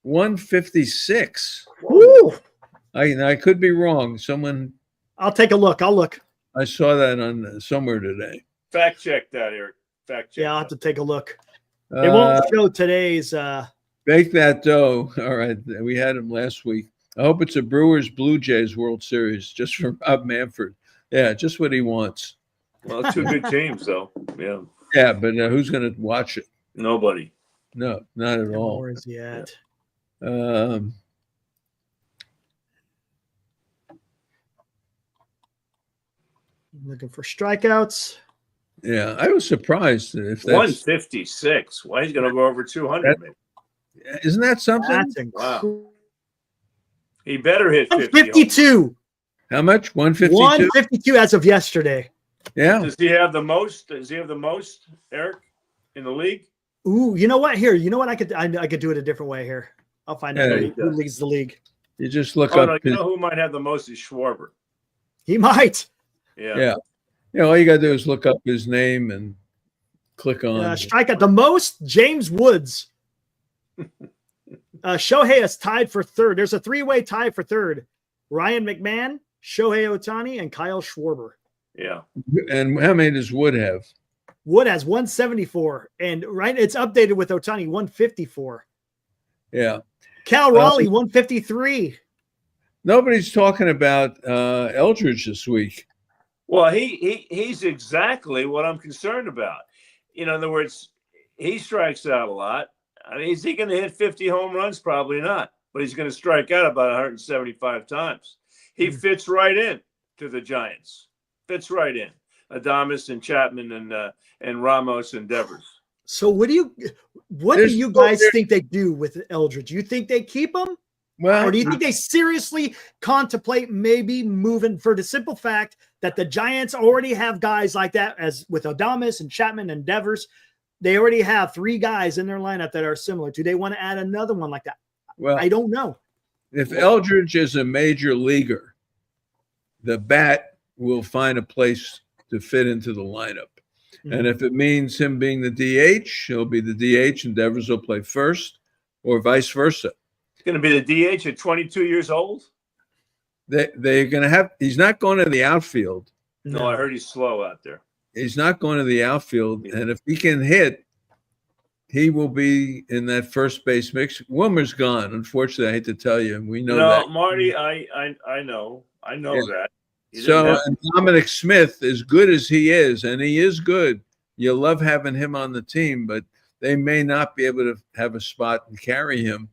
156. Woo! I could be wrong. I'll take a look. I'll look. I saw that on somewhere today. Fact check that, Eric. Fact check. Yeah, I'll have to take a look. It won't show today's. Bake that dough. All right. We had him last week. I hope it's a Brewers Blue Jays World Series just for Rob Manfred. Yeah, just what he wants. Well, 2 good teams, though. Yeah. Yeah, but who's going to watch it? Nobody. No, not at all. Where is he at? Looking for strikeouts. Yeah, I was surprised if that's 156. Why he's going to go over 200? Isn't that something? That's incredible. Wow. He better hit 50. 152. How much? 152? 152 as of yesterday. Yeah. Does he have the most? Eric, in the league? Ooh, you know what? Here, you know what? I could do it a different way here. I'll find out who leads the league. You just look up. No, you know who might have the most is Schwarber. He might. Yeah. All you got to do is look up his name and click on. Strikeout. The most, James Woods. Shohei is tied for third. There's a 3-way tie for third. Ryan McMahon, Shohei Ohtani, and Kyle Schwarber. Yeah. And how many does Wood have? Wood has 174. And it's updated with Ohtani, 154. Yeah. Cal Raleigh, 153. Nobody's talking about Eldridge this week. Well, he's exactly what I'm concerned about. In other words, he strikes out a lot. I mean, is he going to hit 50 home runs? Probably not. But he's going to strike out about 175 times. He fits right in to the Giants. Fits right in. Adames and Chapman and Ramos and Devers. So what do you guys think they do with Eldridge? Do you think they keep him? Well, Or do you think they seriously contemplate maybe moving, for the simple fact that the Giants already have guys like that, as with Adames and Chapman and Devers? They already have 3 guys in their lineup that are similar. Do they want to add another one like that? well, I don't know. if Eldridge is a major leaguer, the bat will find a place to fit into the lineup. And if it means him being the DH, he'll be the DH and Devers will play first, or vice versa. It's going to be the DH at 22 years old? They're going to have – he's not going to the outfield. No, I heard he's slow out there. He's not going to the outfield. And if he can hit, he will be in that first base mix. Wilmer's gone, unfortunately. I hate to tell you. We know that. Marty, I know. I know that. So Dominic Smith, as good as he is, and he is good, you love having him on the team, but they may not be able to have a spot and carry him.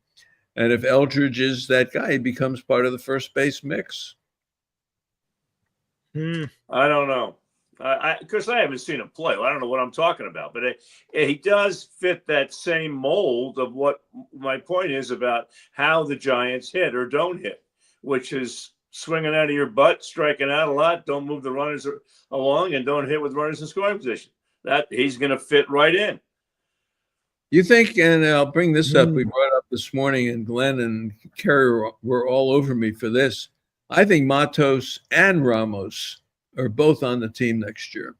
And if Eldridge is that guy, he becomes part of the first base mix. I don't know. Because I haven't seen him play. I don't know what I'm talking about. But he does fit that same mold of what my point is about how the Giants hit or don't hit, which is swinging out of your butt, striking out a lot, don't move the runners along, and don't hit with runners in scoring position. That he's going to fit right in. You think, and I'll bring this up, we brought it up this morning, and Glenn and Kerry were all over me for this. I think Matos and Ramos are both on the team next year.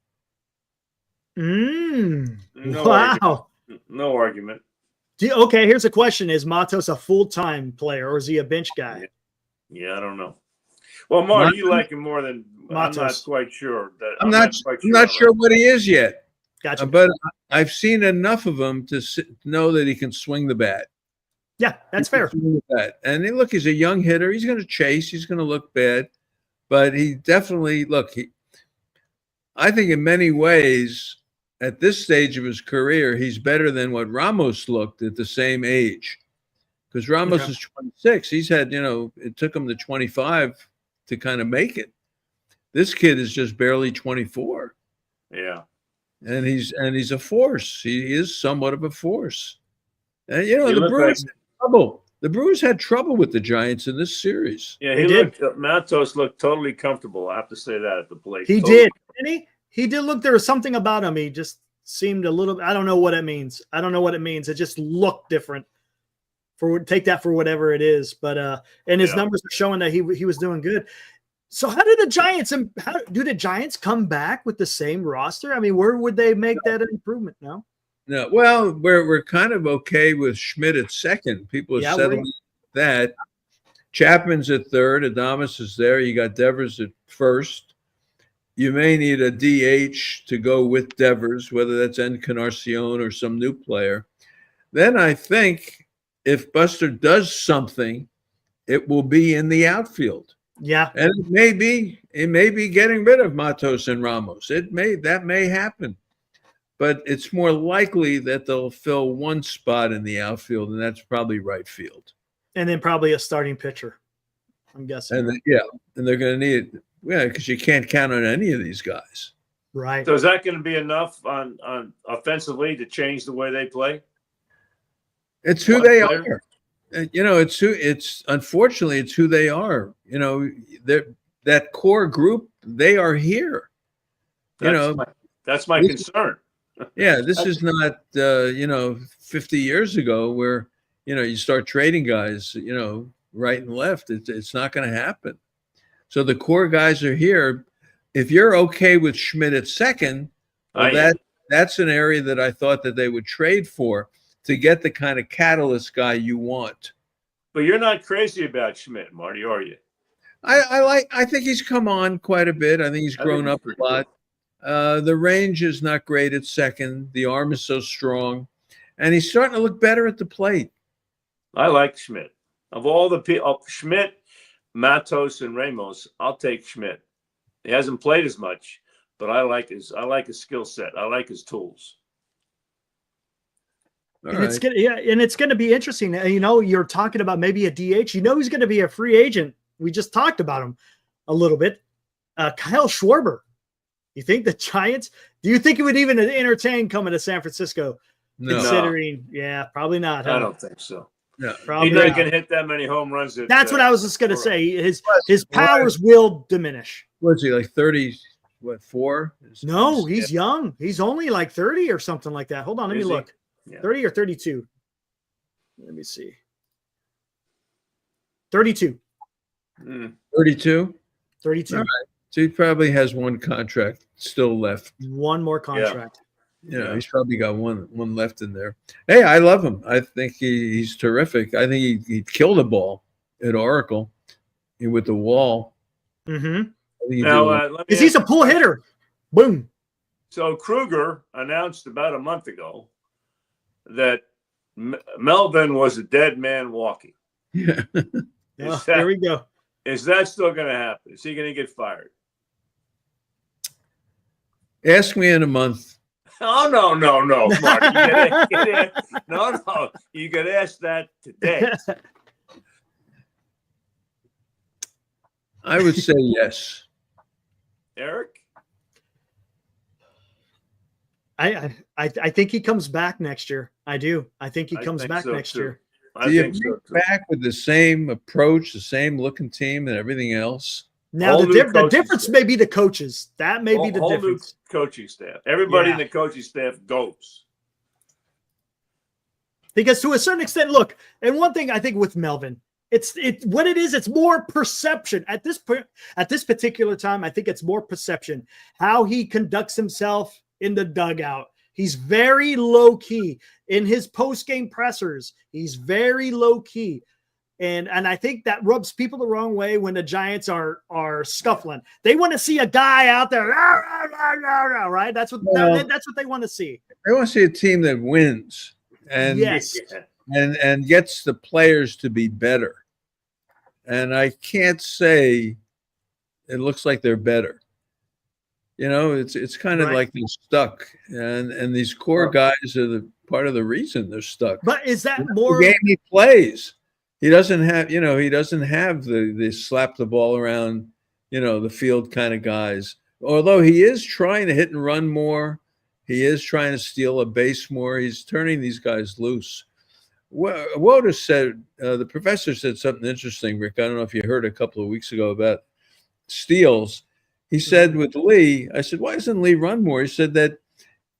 Wow. No argument. Okay, here's a question. Is Matos a full-time player, or is he a bench guy? Yeah, I don't know. Well, Marty, you like him more than Matos. I'm not quite sure. I'm not sure what he is yet. Gotcha. But I've seen enough of him to know that he can swing the bat. Yeah, that's fair. And look, he's a young hitter. He's going to chase. He's going to look bad. But he definitely, I think in many ways, at this stage of his career, he's better than what Ramos looked at the same age. Because Ramos is 26. He's had, it took him to 25 to kind of make it. This kid is just barely 24. Yeah. And he's a force. He is somewhat of a force. And the Brewers had trouble. The Brewers had trouble with the Giants in this series. Yeah, Matos looked totally comfortable. I have to say that at the plate. He did. Didn't he did look, there was something about him. He just seemed a little, I don't know what it means. It just looked different. Take that for whatever it is. But and his numbers are showing that he was doing good. So how do the Giants come back with the same roster? I mean, where would they make that an improvement? No. Well, we're kind of okay with Schmidt at second. People have settled that. Chapman's at third. Adames is there. You got Devers at first. You may need a DH to go with Devers, whether that's Encarnacion or some new player. Then I think if Buster does something, it will be in the outfield. Yeah. And it may be getting rid of Matos and Ramos. That may happen. But it's more likely that they'll fill one spot in the outfield, and that's probably right field. And then probably a starting pitcher, I'm guessing. And they're going to need it. Yeah, because you can't count on any of these guys. Right. So is that going to be enough on offensively to change the way they play? It's who they are. Unfortunately, it's who they are. That core group, they are here. That's my concern. Yeah, this is not 50 years ago where you start trading guys right and left. It's not going to happen. So the core guys are here. If you're okay with Schmidt at second, that's an area that I thought that they would trade for to get the kind of catalyst guy you want. But you're not crazy about Schmidt, Marty, are you? I think he's come on quite a bit. I think he's grown up a lot. The range is not great at second. The arm is so strong. And he's starting to look better at the plate. I like Schmidt. Of all the people, Schmidt, Matos, and Ramos, I'll take Schmidt. He hasn't played as much, but I like his skill set. I like his tools. All right. It's gonna be interesting. You're talking about maybe a DH. He's going to be a free agent. We just talked about him a little bit. Kyle Schwarber. You think the Giants? Do you think he would even entertain coming to San Francisco? No. Considering, probably not. I don't think so. Yeah. Probably He's not not. going to hit that many home runs. That's what I was just going to say. His powers will diminish. What's he, like 30? What, 4? No, he's young. He's only like 30 or something like that. Hold on, let me look. Yeah. 30 or 32. Let me see. 32. 32? 32. All right. So he probably has one contract still left. One more contract. Yeah, he's probably got one left in there. Hey, I love him. I think he's terrific. I think he killed a ball at Oracle with the wall. Mm-hmm. Now, because he's a pull hitter. Boom. So Kruger announced about a month ago that Melvin was a dead man walking. Yeah. There we go. Is that still going to happen? Is he going to get fired? Ask me in a month. Oh, no, Mark. You could ask that today. I would say yes. Eric? I think he comes back next year. I do. I think he comes back next year. Do you bring back with the same approach, the same looking team and everything else? Now the difference may be the coaches. That may be the difference. New coaching staff. Everybody in the coaching staff goes. Because to a certain extent, look, and one thing I think with Melvin, it's more perception at this point. At this particular time, I think it's more perception. How he conducts himself in the dugout. He's very low key in his post-game pressers. He's very low key. And I think that rubs people the wrong way when the Giants are scuffling. They want to see a guy out there, right? That's what they want to see. They want to see a team that wins and and gets the players to be better. And I can't say it looks like they're better. It's kind of like they're stuck, and these core guys are the part of the reason they're stuck. But is that more the game he plays? He doesn't have, the slap the ball around, the field kind of guys. Although he is trying to hit and run more, he is trying to steal a base more. He's turning these guys loose. Woda said, the professor said something interesting, Rick. I don't know if you heard a couple of weeks ago about steals. He said with Lee, I said, why doesn't Lee run more? He said that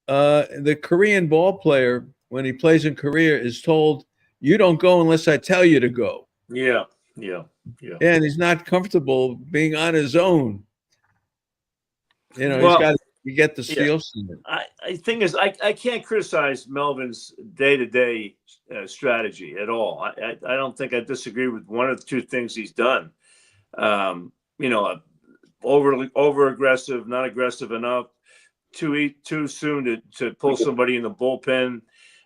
the Korean ball player, when he plays in Korea, is told, you don't go unless I tell you to go. Yeah. And he's not comfortable being on his own. He's got to get the steals. I thing is, I can't criticize Melvin's day-to-day strategy at all. I don't think I disagree with one of the two things he's done. Over aggressive, not aggressive enough, too soon to pull somebody in the bullpen.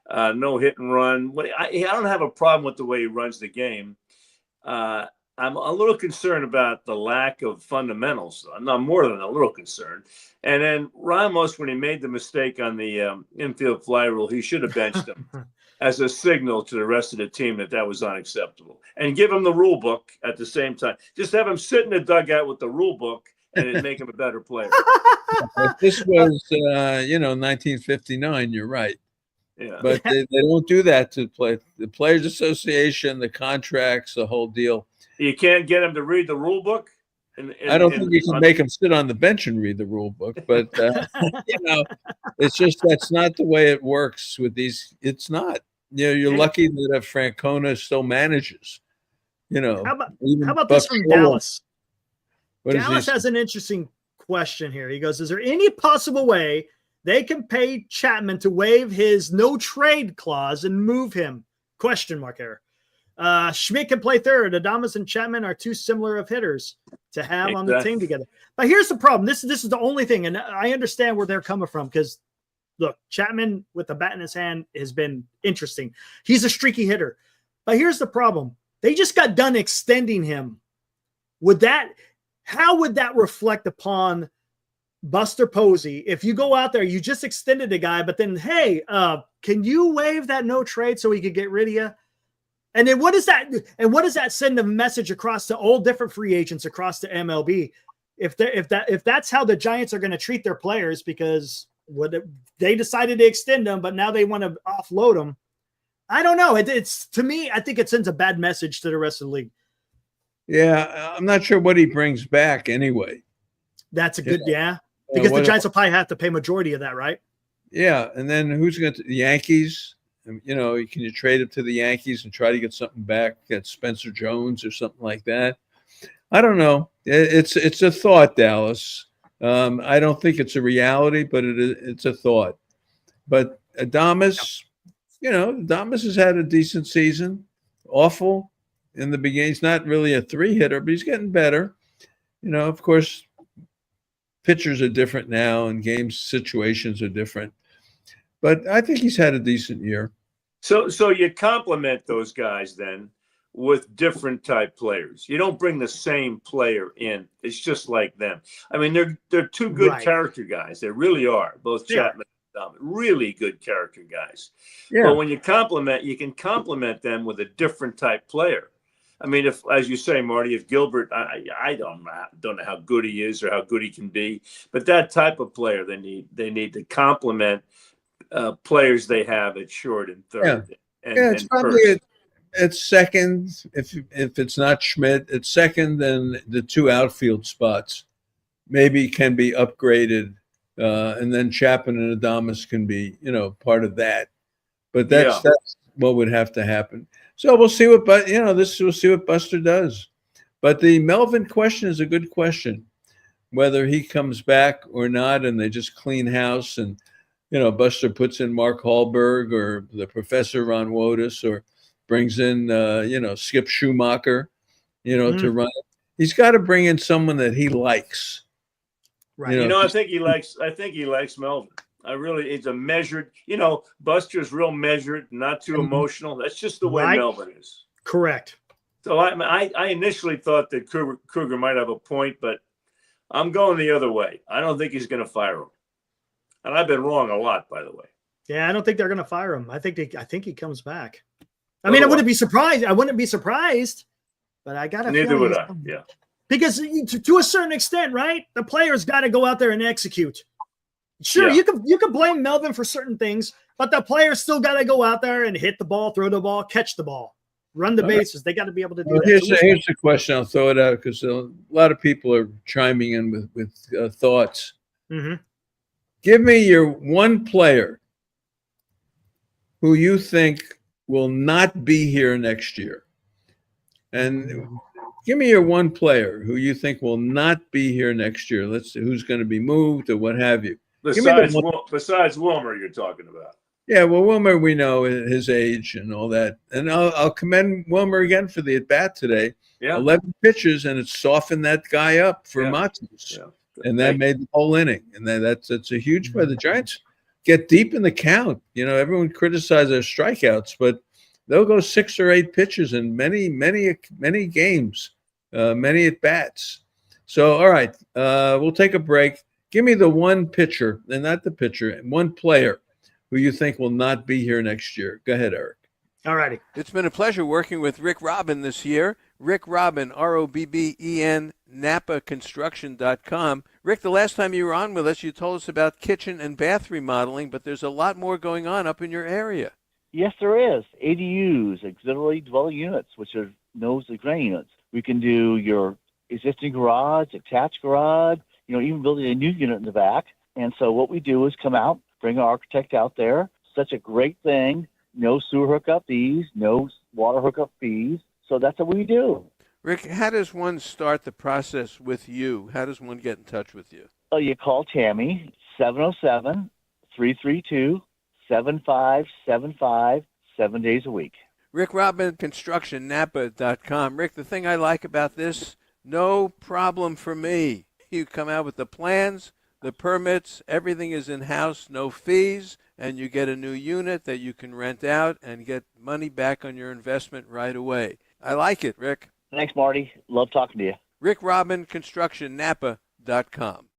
No hit and run. I don't have a problem with the way he runs the game. I'm a little concerned about the lack of fundamentals. I'm not more than a little concerned. And then Ramos, when he made the mistake on the infield fly rule, he should have benched him as a signal to the rest of the team that was unacceptable. And give him the rule book at the same time. Just have him sit in the dugout with the rule book, and it'd make him a better player. If this was, 1959, you're right. Yeah. But they don't do that to play. The Players Association, the contracts, the whole deal. You can't get him to read the rule book? I don't think you can make him sit on the bench and read the rule book, but it's just that's not the way it works with these. It's not. You're lucky that Francona still manages. How about this from Dallas? Dallas has an interesting question here. He goes, is there any possible way they can pay Chapman to waive his no trade clause and move him? Question mark here. Schmidt can play third. Adames and Chapman are too similar of hitters to have on the team together. But here's the problem. This is the only thing, and I understand where they're coming from because, look, Chapman with the bat in his hand has been interesting. He's a streaky hitter. But here's the problem. They just got done extending him. How would that reflect upon Buster Posey, if you go out there, you just extended a guy, but then, hey, can you waive that no trade so we could get rid of you? And then what does that send a message across to all different free agents across the MLB? If that's how the Giants are going to treat their players, because they decided to extend them, but now they want to offload them. I don't know. It's to me, I think it sends a bad message to the rest of the league. Yeah, I'm not sure what he brings back anyway. That's a good, because the Giants will probably have to pay majority of that, right? Yeah, and then who's going to the Yankees? You know, can you trade him to the Yankees and try to get something back, get Spencer Jones or something like that? I don't know. It's a thought, Dallas. I don't think it's a reality, but it's a thought. But Adames, Adames has had a decent season. Awful in the beginning. He's not really a 3-hitter, but he's getting better. Of course, pitchers are different now and game situations are different. But I think he's had a decent year. So you complement those guys then with different type players. You don't bring the same player in. It's just like them. I mean, they're two good character guys. They really are. Both Chapman and Dom, really good character guys. Yeah. But when you can complement them with a different type player. I mean, if, as you say, Marty, if Gilbert, I don't know how good he is or how good he can be, but that type of player they need to complement players they have at short and third. Yeah, it's probably at second. If it's not Schmidt, it's second. Then the 2 outfield spots maybe can be upgraded, and then Chapman and Adames can be part of that. But that's what would have to happen. So we'll see we'll see what Buster does. But the Melvin question is a good question, whether he comes back or not, and they just clean house and Buster puts in Mark Hallberg or the Professor Ron Wotus or brings in Skip Schumacher, to run it. He's got to bring in someone that he likes. Right. I think he likes Melvin. It's a measured, Buster's real measured, not too emotional. That's just the way Melvin is. Correct. So I initially thought that Kruger might have a point, but I'm going the other way. I don't think he's going to fire him. And I've been wrong a lot, by the way. Yeah, I don't think they're going to fire him. I think he comes back. I mean, I wouldn't be surprised. But I got to. Neither would I. Yeah. Because to a certain extent, right? The players got to go out there and execute. Sure, you can blame Melvin for certain things, but the players still got to go out there and hit the ball, throw the ball, catch the ball, run the bases. They got to be able to do that. Here's the question. I'll throw it out because a lot of people are chiming in with thoughts. Mm-hmm. Give me your one player who you think will not be here next year. And give me your one player who you think will not be here next year. Let's see who's going to be moved or what have you. Besides Wilmer, you're talking about. Yeah, well, Wilmer, we know his age and all that. And I'll commend Wilmer again for the at-bat today. Yeah. 11 pitches, and it softened that guy up for Matos. Yeah. And that made the whole inning. And that's a huge play. The Giants get deep in the count. Everyone criticizes their strikeouts, but they'll go 6 or 8 pitches in many games, many at-bats. So, all right, we'll take a break. Give me the one pitcher, and not the pitcher, and one player who you think will not be here next year. Go ahead, Eric. All righty. It's been a pleasure working with Rick Robin this year. Rick Robin, ROBBEN, NapaConstruction.com. Rick, the last time you were on with us, you told us about kitchen and bath remodeling, but there's a lot more going on up in your area. Yes, there is. ADUs, auxiliary dwelling units, which are nose to grain units. We can do your existing garage, attached garage, even building a new unit in the back. And so what we do is come out, bring our architect out there. Such a great thing. No sewer hookup fees, no water hookup fees. So that's what we do. Rick, how does one start the process with you? How does one get in touch with you? Oh, you call Tammy, 707-332-7575, 7 days a week. Rick Robin, ConstructionNapa.com. Rick, the thing I like about this, no problem for me. You come out with the plans, the permits, everything is in-house, no fees, and you get a new unit that you can rent out and get money back on your investment right away. I like it, Rick. Thanks, Marty. Love talking to you. Rick Robin, ConstructionNapa.com.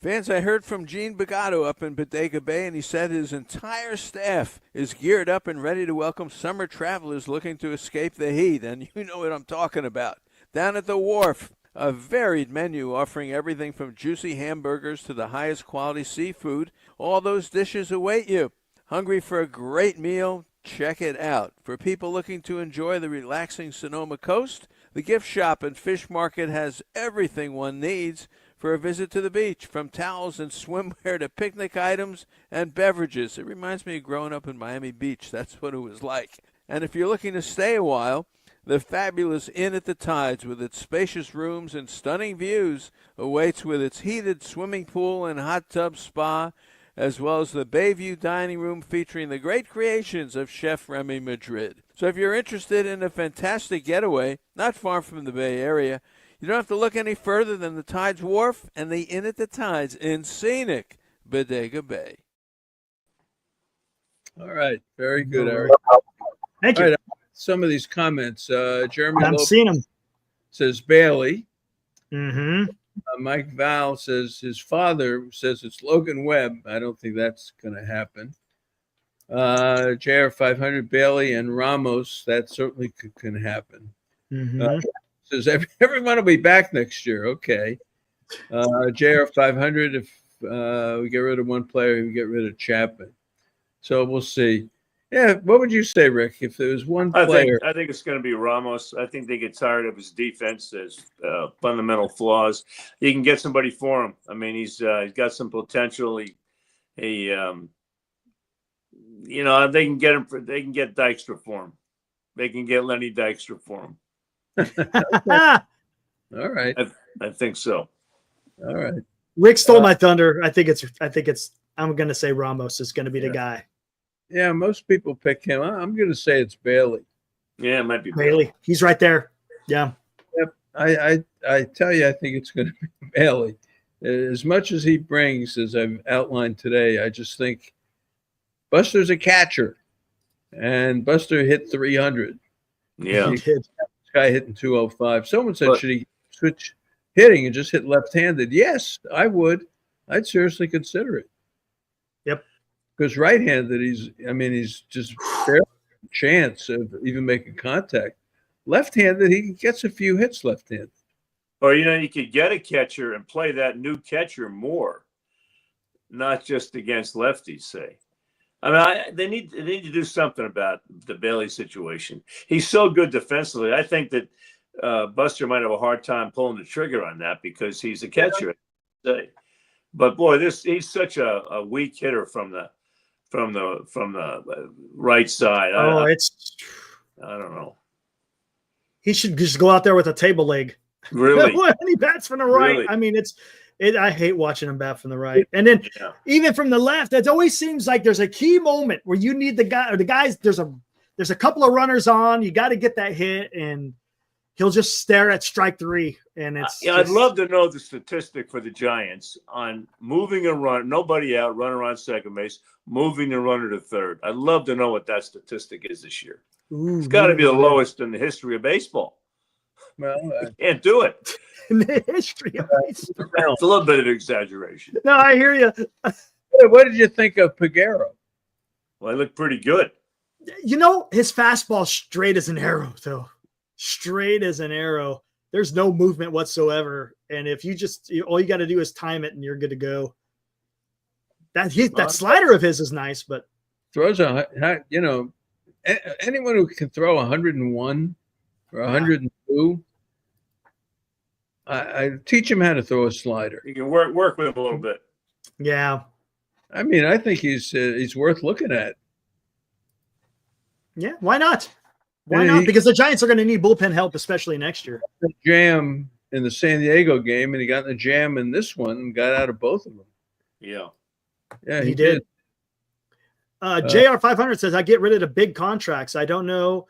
Fans, I heard from Gene Bagato up in Bodega Bay, and he said his entire staff is geared up and ready to welcome summer travelers looking to escape the heat. And you know what I'm talking about. Down at the wharf, a varied menu offering everything from juicy hamburgers to the highest quality seafood. All those dishes await you. Hungry for a great meal? Check it out. For people looking to enjoy the relaxing Sonoma coast, the gift shop and fish market has everything one needs for a visit to the beach, from towels and swimwear to picnic items and beverages. It reminds me of growing up in Miami Beach. That's what it was like. And if you're looking to stay a while, the fabulous Inn at the Tides, with its spacious rooms and stunning views, awaits with its heated swimming pool and hot tub spa, as well as the Bayview dining room featuring the great creations of Chef Remy Madrid. So if you're interested in a fantastic getaway, not far from the Bay Area, you don't have to look any further than the Tides Wharf and the Inn at the Tides in scenic Bodega Bay. All right. Very good, Eric. Thank All you. right. Some of these comments. Jeremy I'm Lopez seeing them. says Bailey. Mm-hmm. Mike Val says his father says it's Logan Webb. I don't think that's going to happen. JR 500, Bailey and Ramos, that certainly can happen. Mm-hmm. Says everyone will be back next year. Okay. JR 500, if we get rid of one player, we get rid of Chapman. So we'll see. Yeah, what would you say, Rick, if there was one player? I think it's going to be Ramos. I think they get tired of his defense, his fundamental flaws. You can get somebody for him. I mean, he's got some potential. They can get him. They can get Dykstra for him. They can get Lenny Dykstra for him. All right. I think so. All right. Rick stole my thunder. I think it's. I'm going to say Ramos is going to be the guy. Yeah, most people pick him. I'm going to say it's Bailey. Yeah, it might be Bailey. He's right there. Yeah. Yep. I tell you, I think it's going to be Bailey. As much as he brings, as I've outlined today, I just think Buster's a catcher, and Buster hit 300. Yeah. He did. This guy hitting 205. Someone said, should he switch hitting and just hit left-handed? Yes, I would. I'd seriously consider it. Yep. Because right-handed, he's just barely a chance of even making contact. Left-handed, he gets a few hits left-handed. Or, you could get a catcher and play that new catcher more, not just against lefties, say. I mean, they need to do something about the Bailey situation. He's so good defensively. I think that Buster might have a hard time pulling the trigger on that because he's a catcher. Yeah. But boy, he's such a weak hitter from the right side. I don't know. He should just go out there with a table leg. Really? When he bats from the right. Really? I mean, I hate watching him bat from the right. And then even from the left, it always seems like there's a key moment where you need the guy or the guys. There's a couple of runners on. You got to get that hit, and he'll just stare at strike three. And it's I'd love to know the statistic for the Giants on moving a run, nobody out, runner on second base, moving the runner to third. I'd love to know what that statistic is this year. It's got to be the lowest in the history of baseball. Well, can't do it. In the history of baseball. It's a little bit of exaggeration. No, I hear you. What did you think of Peguero? Well, he looked pretty good. His fastball straight as an arrow, though. Straight as an arrow. There's no movement whatsoever. And if all you got to do is time it and you're good to go. That slider of his is nice, but throws anyone who can throw 101 or 102, I teach him how to throw a slider. You can work with him a little bit. Yeah. I mean, I think he's worth looking at. Yeah, why not? Why not? Because the Giants are going to need bullpen help, especially next year. The jam in the San Diego game, and he got in the jam in this one and got out of both of them. Yeah. Yeah, he did. JR 500 says, I get rid of the big contracts. I don't know.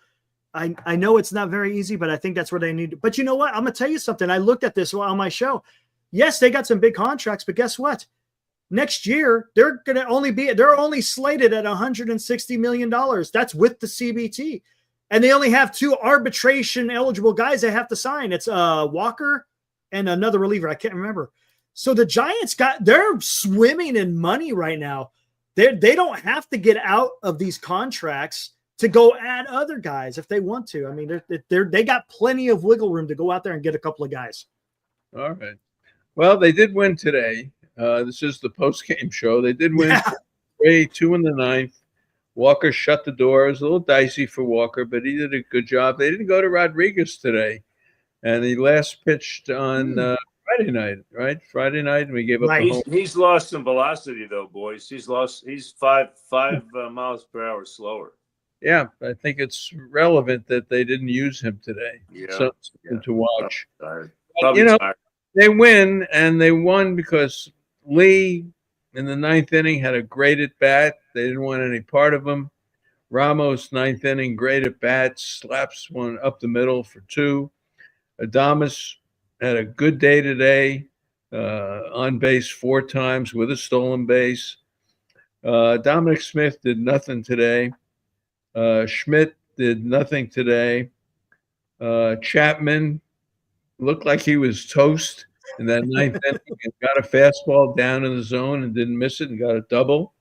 I know it's not very easy, but I think that's what they need. But you know what? I'm going to tell you something. I looked at this on my show. Yes, they got some big contracts, but guess what? Next year, they're only slated at $160 million. That's with the CBT. And they only have 2 arbitration eligible guys they have to sign. It's Walker and another reliever. I can't remember. So the Giants they're swimming in money right now. They don't have to get out of these contracts to go add other guys if they want to. I mean, they got plenty of wiggle room to go out there and get a couple of guys. All right. Well, they did win today. This is the post-game show. They did win 2 in the ninth. Walker shut the door. It was a little dicey for Walker, but he did a good job. They didn't go to Rodriguez today, and he last pitched on Friday night, right? Friday night, and we gave up a home. He's lost some velocity, though, boys. He's 5 miles per hour slower. Yeah, I think it's relevant that they didn't use him today. Yeah, something to watch. But, they win, and they won because Lee in the ninth inning had a great at bat. They didn't want any part of him. Ramos, ninth inning, great at bat, slaps one up the middle for 2. Adames had a good day today, on base 4 times with a stolen base. Dominic Smith did nothing today. Schmidt did nothing today. Chapman looked like he was toast in that ninth inning and got a fastball down in the zone and didn't miss it and got a double.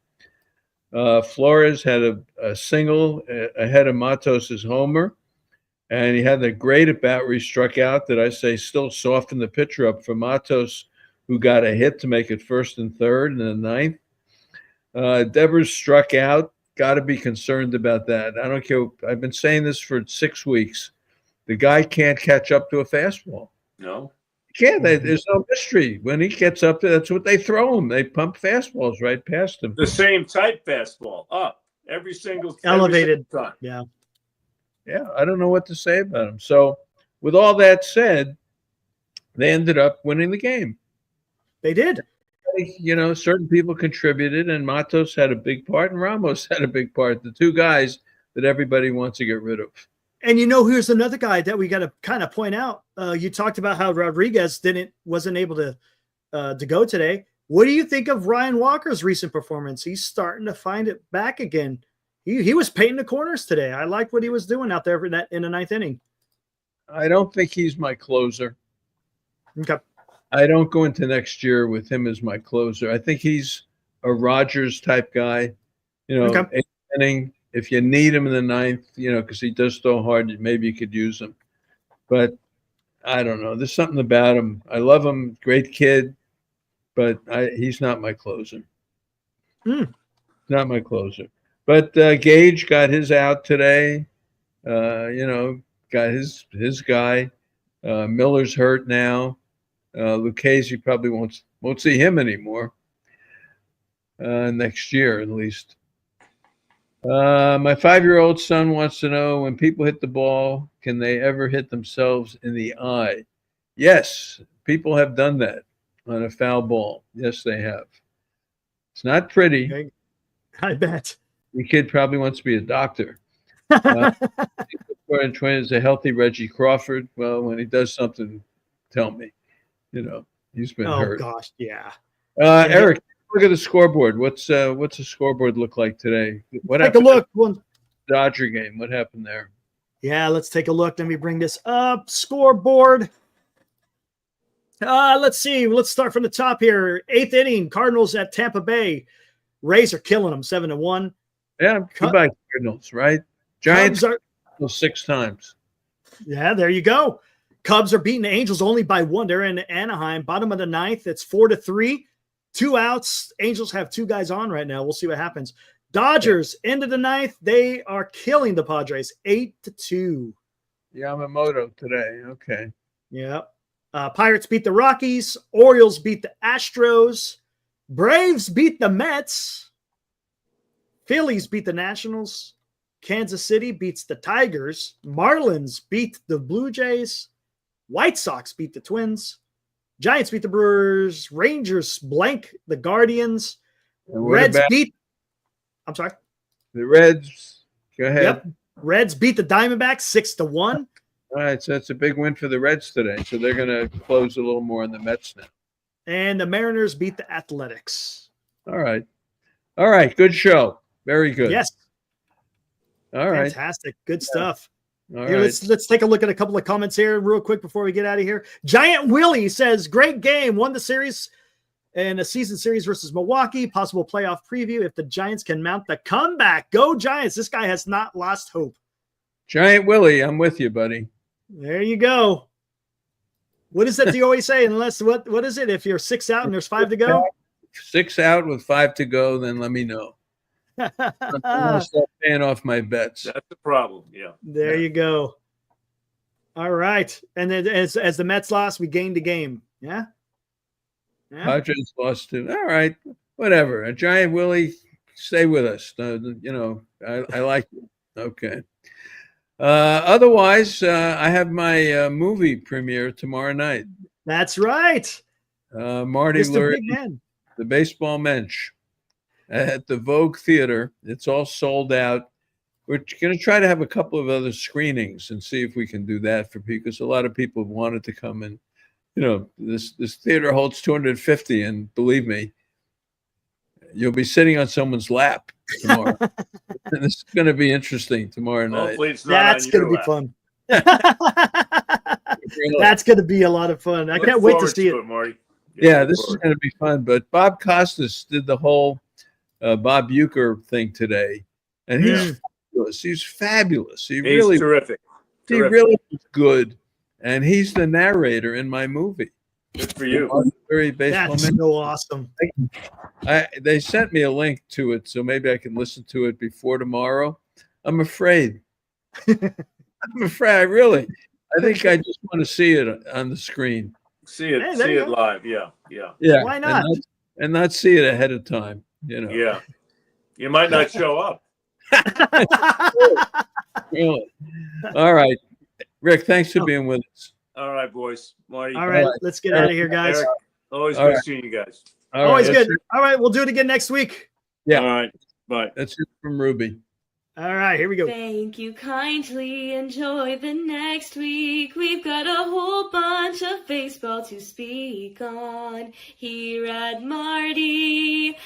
Flores had a single ahead of Matos' homer, and he had a great at bat where he struck out that I say still softened the pitcher up for Matos, who got a hit to make it 1st and 3rd in the ninth. Devers struck out. Got to be concerned about that. I don't care. I've been saying this for 6 weeks. The guy can't catch up to a fastball. No. He can't. There's no mystery. When he gets up there, that's what they throw him. They pump fastballs right past him. The same type fastball, up every single elevated time. Yeah. Yeah, I don't know what to say about him. So, with all that said, they ended up winning the game. They did. Certain people contributed, and Matos had a big part, and Ramos had a big part. The 2 guys that everybody wants to get rid of. And here's another guy that we got to kind of point out. You talked about how Rodriguez wasn't able to go today. What do you think of Ryan Walker's recent performance? He's starting to find it back again. He was painting the corners today. I liked what he was doing out there in the ninth inning. I don't think he's my closer. Okay. I don't go into next year with him as my closer. I think he's a Rogers type guy. Okay. 8th inning. If you need him in the ninth, because he does throw hard, maybe you could use him. But I don't know. There's something about him. I love him. Great kid. But he's not my closer. Not my closer. But Gage got his out today. Got his guy. Miller's hurt now. Lucchese probably won't see him anymore next year at least. My 5-year-old son wants to know, when people hit the ball, can they ever hit themselves in the eye? Yes, people have done that on a foul ball. Yes, they have. It's not pretty. Okay. I bet. The kid probably wants to be a doctor. Is a healthy Reggie Crawford. Well, when he does something, tell me. He's been hurt. Oh gosh, yeah. Eric, look at the scoreboard. What's the scoreboard look like today? What take a look. Dodger game. What happened there? Yeah, let's take a look. Let me bring this up. Scoreboard. Let's see. Let's start from the top here. 8th inning. Cardinals at Tampa Bay. Rays are killing them 7-1. Yeah, goodbye Cardinals, right? Giants are 6 times. Yeah, there you go. Cubs are beating the Angels only by 1. They're in Anaheim. Bottom of the ninth. It's 4-3. 2 outs. Angels have 2 guys on right now. We'll see what happens. Dodgers, end of the ninth. They are killing the Padres 8-2. Yamamoto today. Okay. Yeah. Pirates beat the Rockies. Orioles beat the Astros. Braves beat the Mets. Phillies beat the Nationals. Kansas City beats the Tigers. Marlins beat the Blue Jays. White Sox beat the Twins. Giants beat the Brewers. Rangers blank the Guardians. Reds beat. I'm sorry. The Reds. Go ahead. Yep. Reds beat the Diamondbacks 6-1. All right, so it's a big win for the Reds today. So they're going to close a little more on the Mets now. And the Mariners beat the Athletics. All right. Good show. Very good. Yes. All right. Fantastic. Good stuff. All here, right. Let's take a look at a couple of comments here real quick before we get out of here. Giant Willie says, great game. Won the series and a season series versus Milwaukee, possible playoff preview if the Giants can mount the comeback. Go Giants. This guy has not lost hope. Giant Willie, I'm with you, buddy. There you go. What is that you always say? Unless what is it? If you're 6 out and there's 5 to go? 6 out with 5 to go, then let me know. I'm gonna start paying off my bets. That's the problem. Yeah. There you go. All right. And then as the Mets lost, we gained a game. Yeah. Yeah. Padres lost to. All right, whatever. A Giant Willie, stay with us. I like you. Okay. Otherwise, I have my movie premiere tomorrow night. That's right. Marty Mr. Lurie, Big Man. The Baseball Mensch, at the Vogue Theater. It's all sold out. We're going to try to have a couple of other screenings and see if we can do that for people, because a lot of people have wanted to come in. This theater holds 250, and believe me, you'll be sitting on someone's lap tomorrow. And this is going to be interesting tomorrow night. Hopefully it's not That's on going to your be lap. fun. That's going to be a lot of fun. I Look can't wait to forward see it. Marty. Yeah, look this is forward. going to be fun. But Bob Costas did the whole Bob Uecker thing today, and he's fabulous. He's fabulous. He's really, terrific. he really is good, and he's the narrator in my movie. Good for you. Very baseball That's man. so awesome. They sent me a link to it, so maybe I can listen to it before tomorrow. I'm afraid. I'm afraid. I think I just want to see it on the screen. See it, Hey, there see you it go. live. Yeah, yeah, Yeah. Why not? And not see it ahead of time. yeah. You might not show up. Really. All right. Rick, thanks for being with us. All right, boys. Marty. All right, let's get out of here, guys. Eric, always All good right. seeing you guys. All Always right, good. All right, we'll do it again next week. Yeah. All right. Bye. That's it from Ruby. All right, here we go. Thank you kindly. Enjoy the next week. We've got a whole bunch of baseball to speak on here at Marty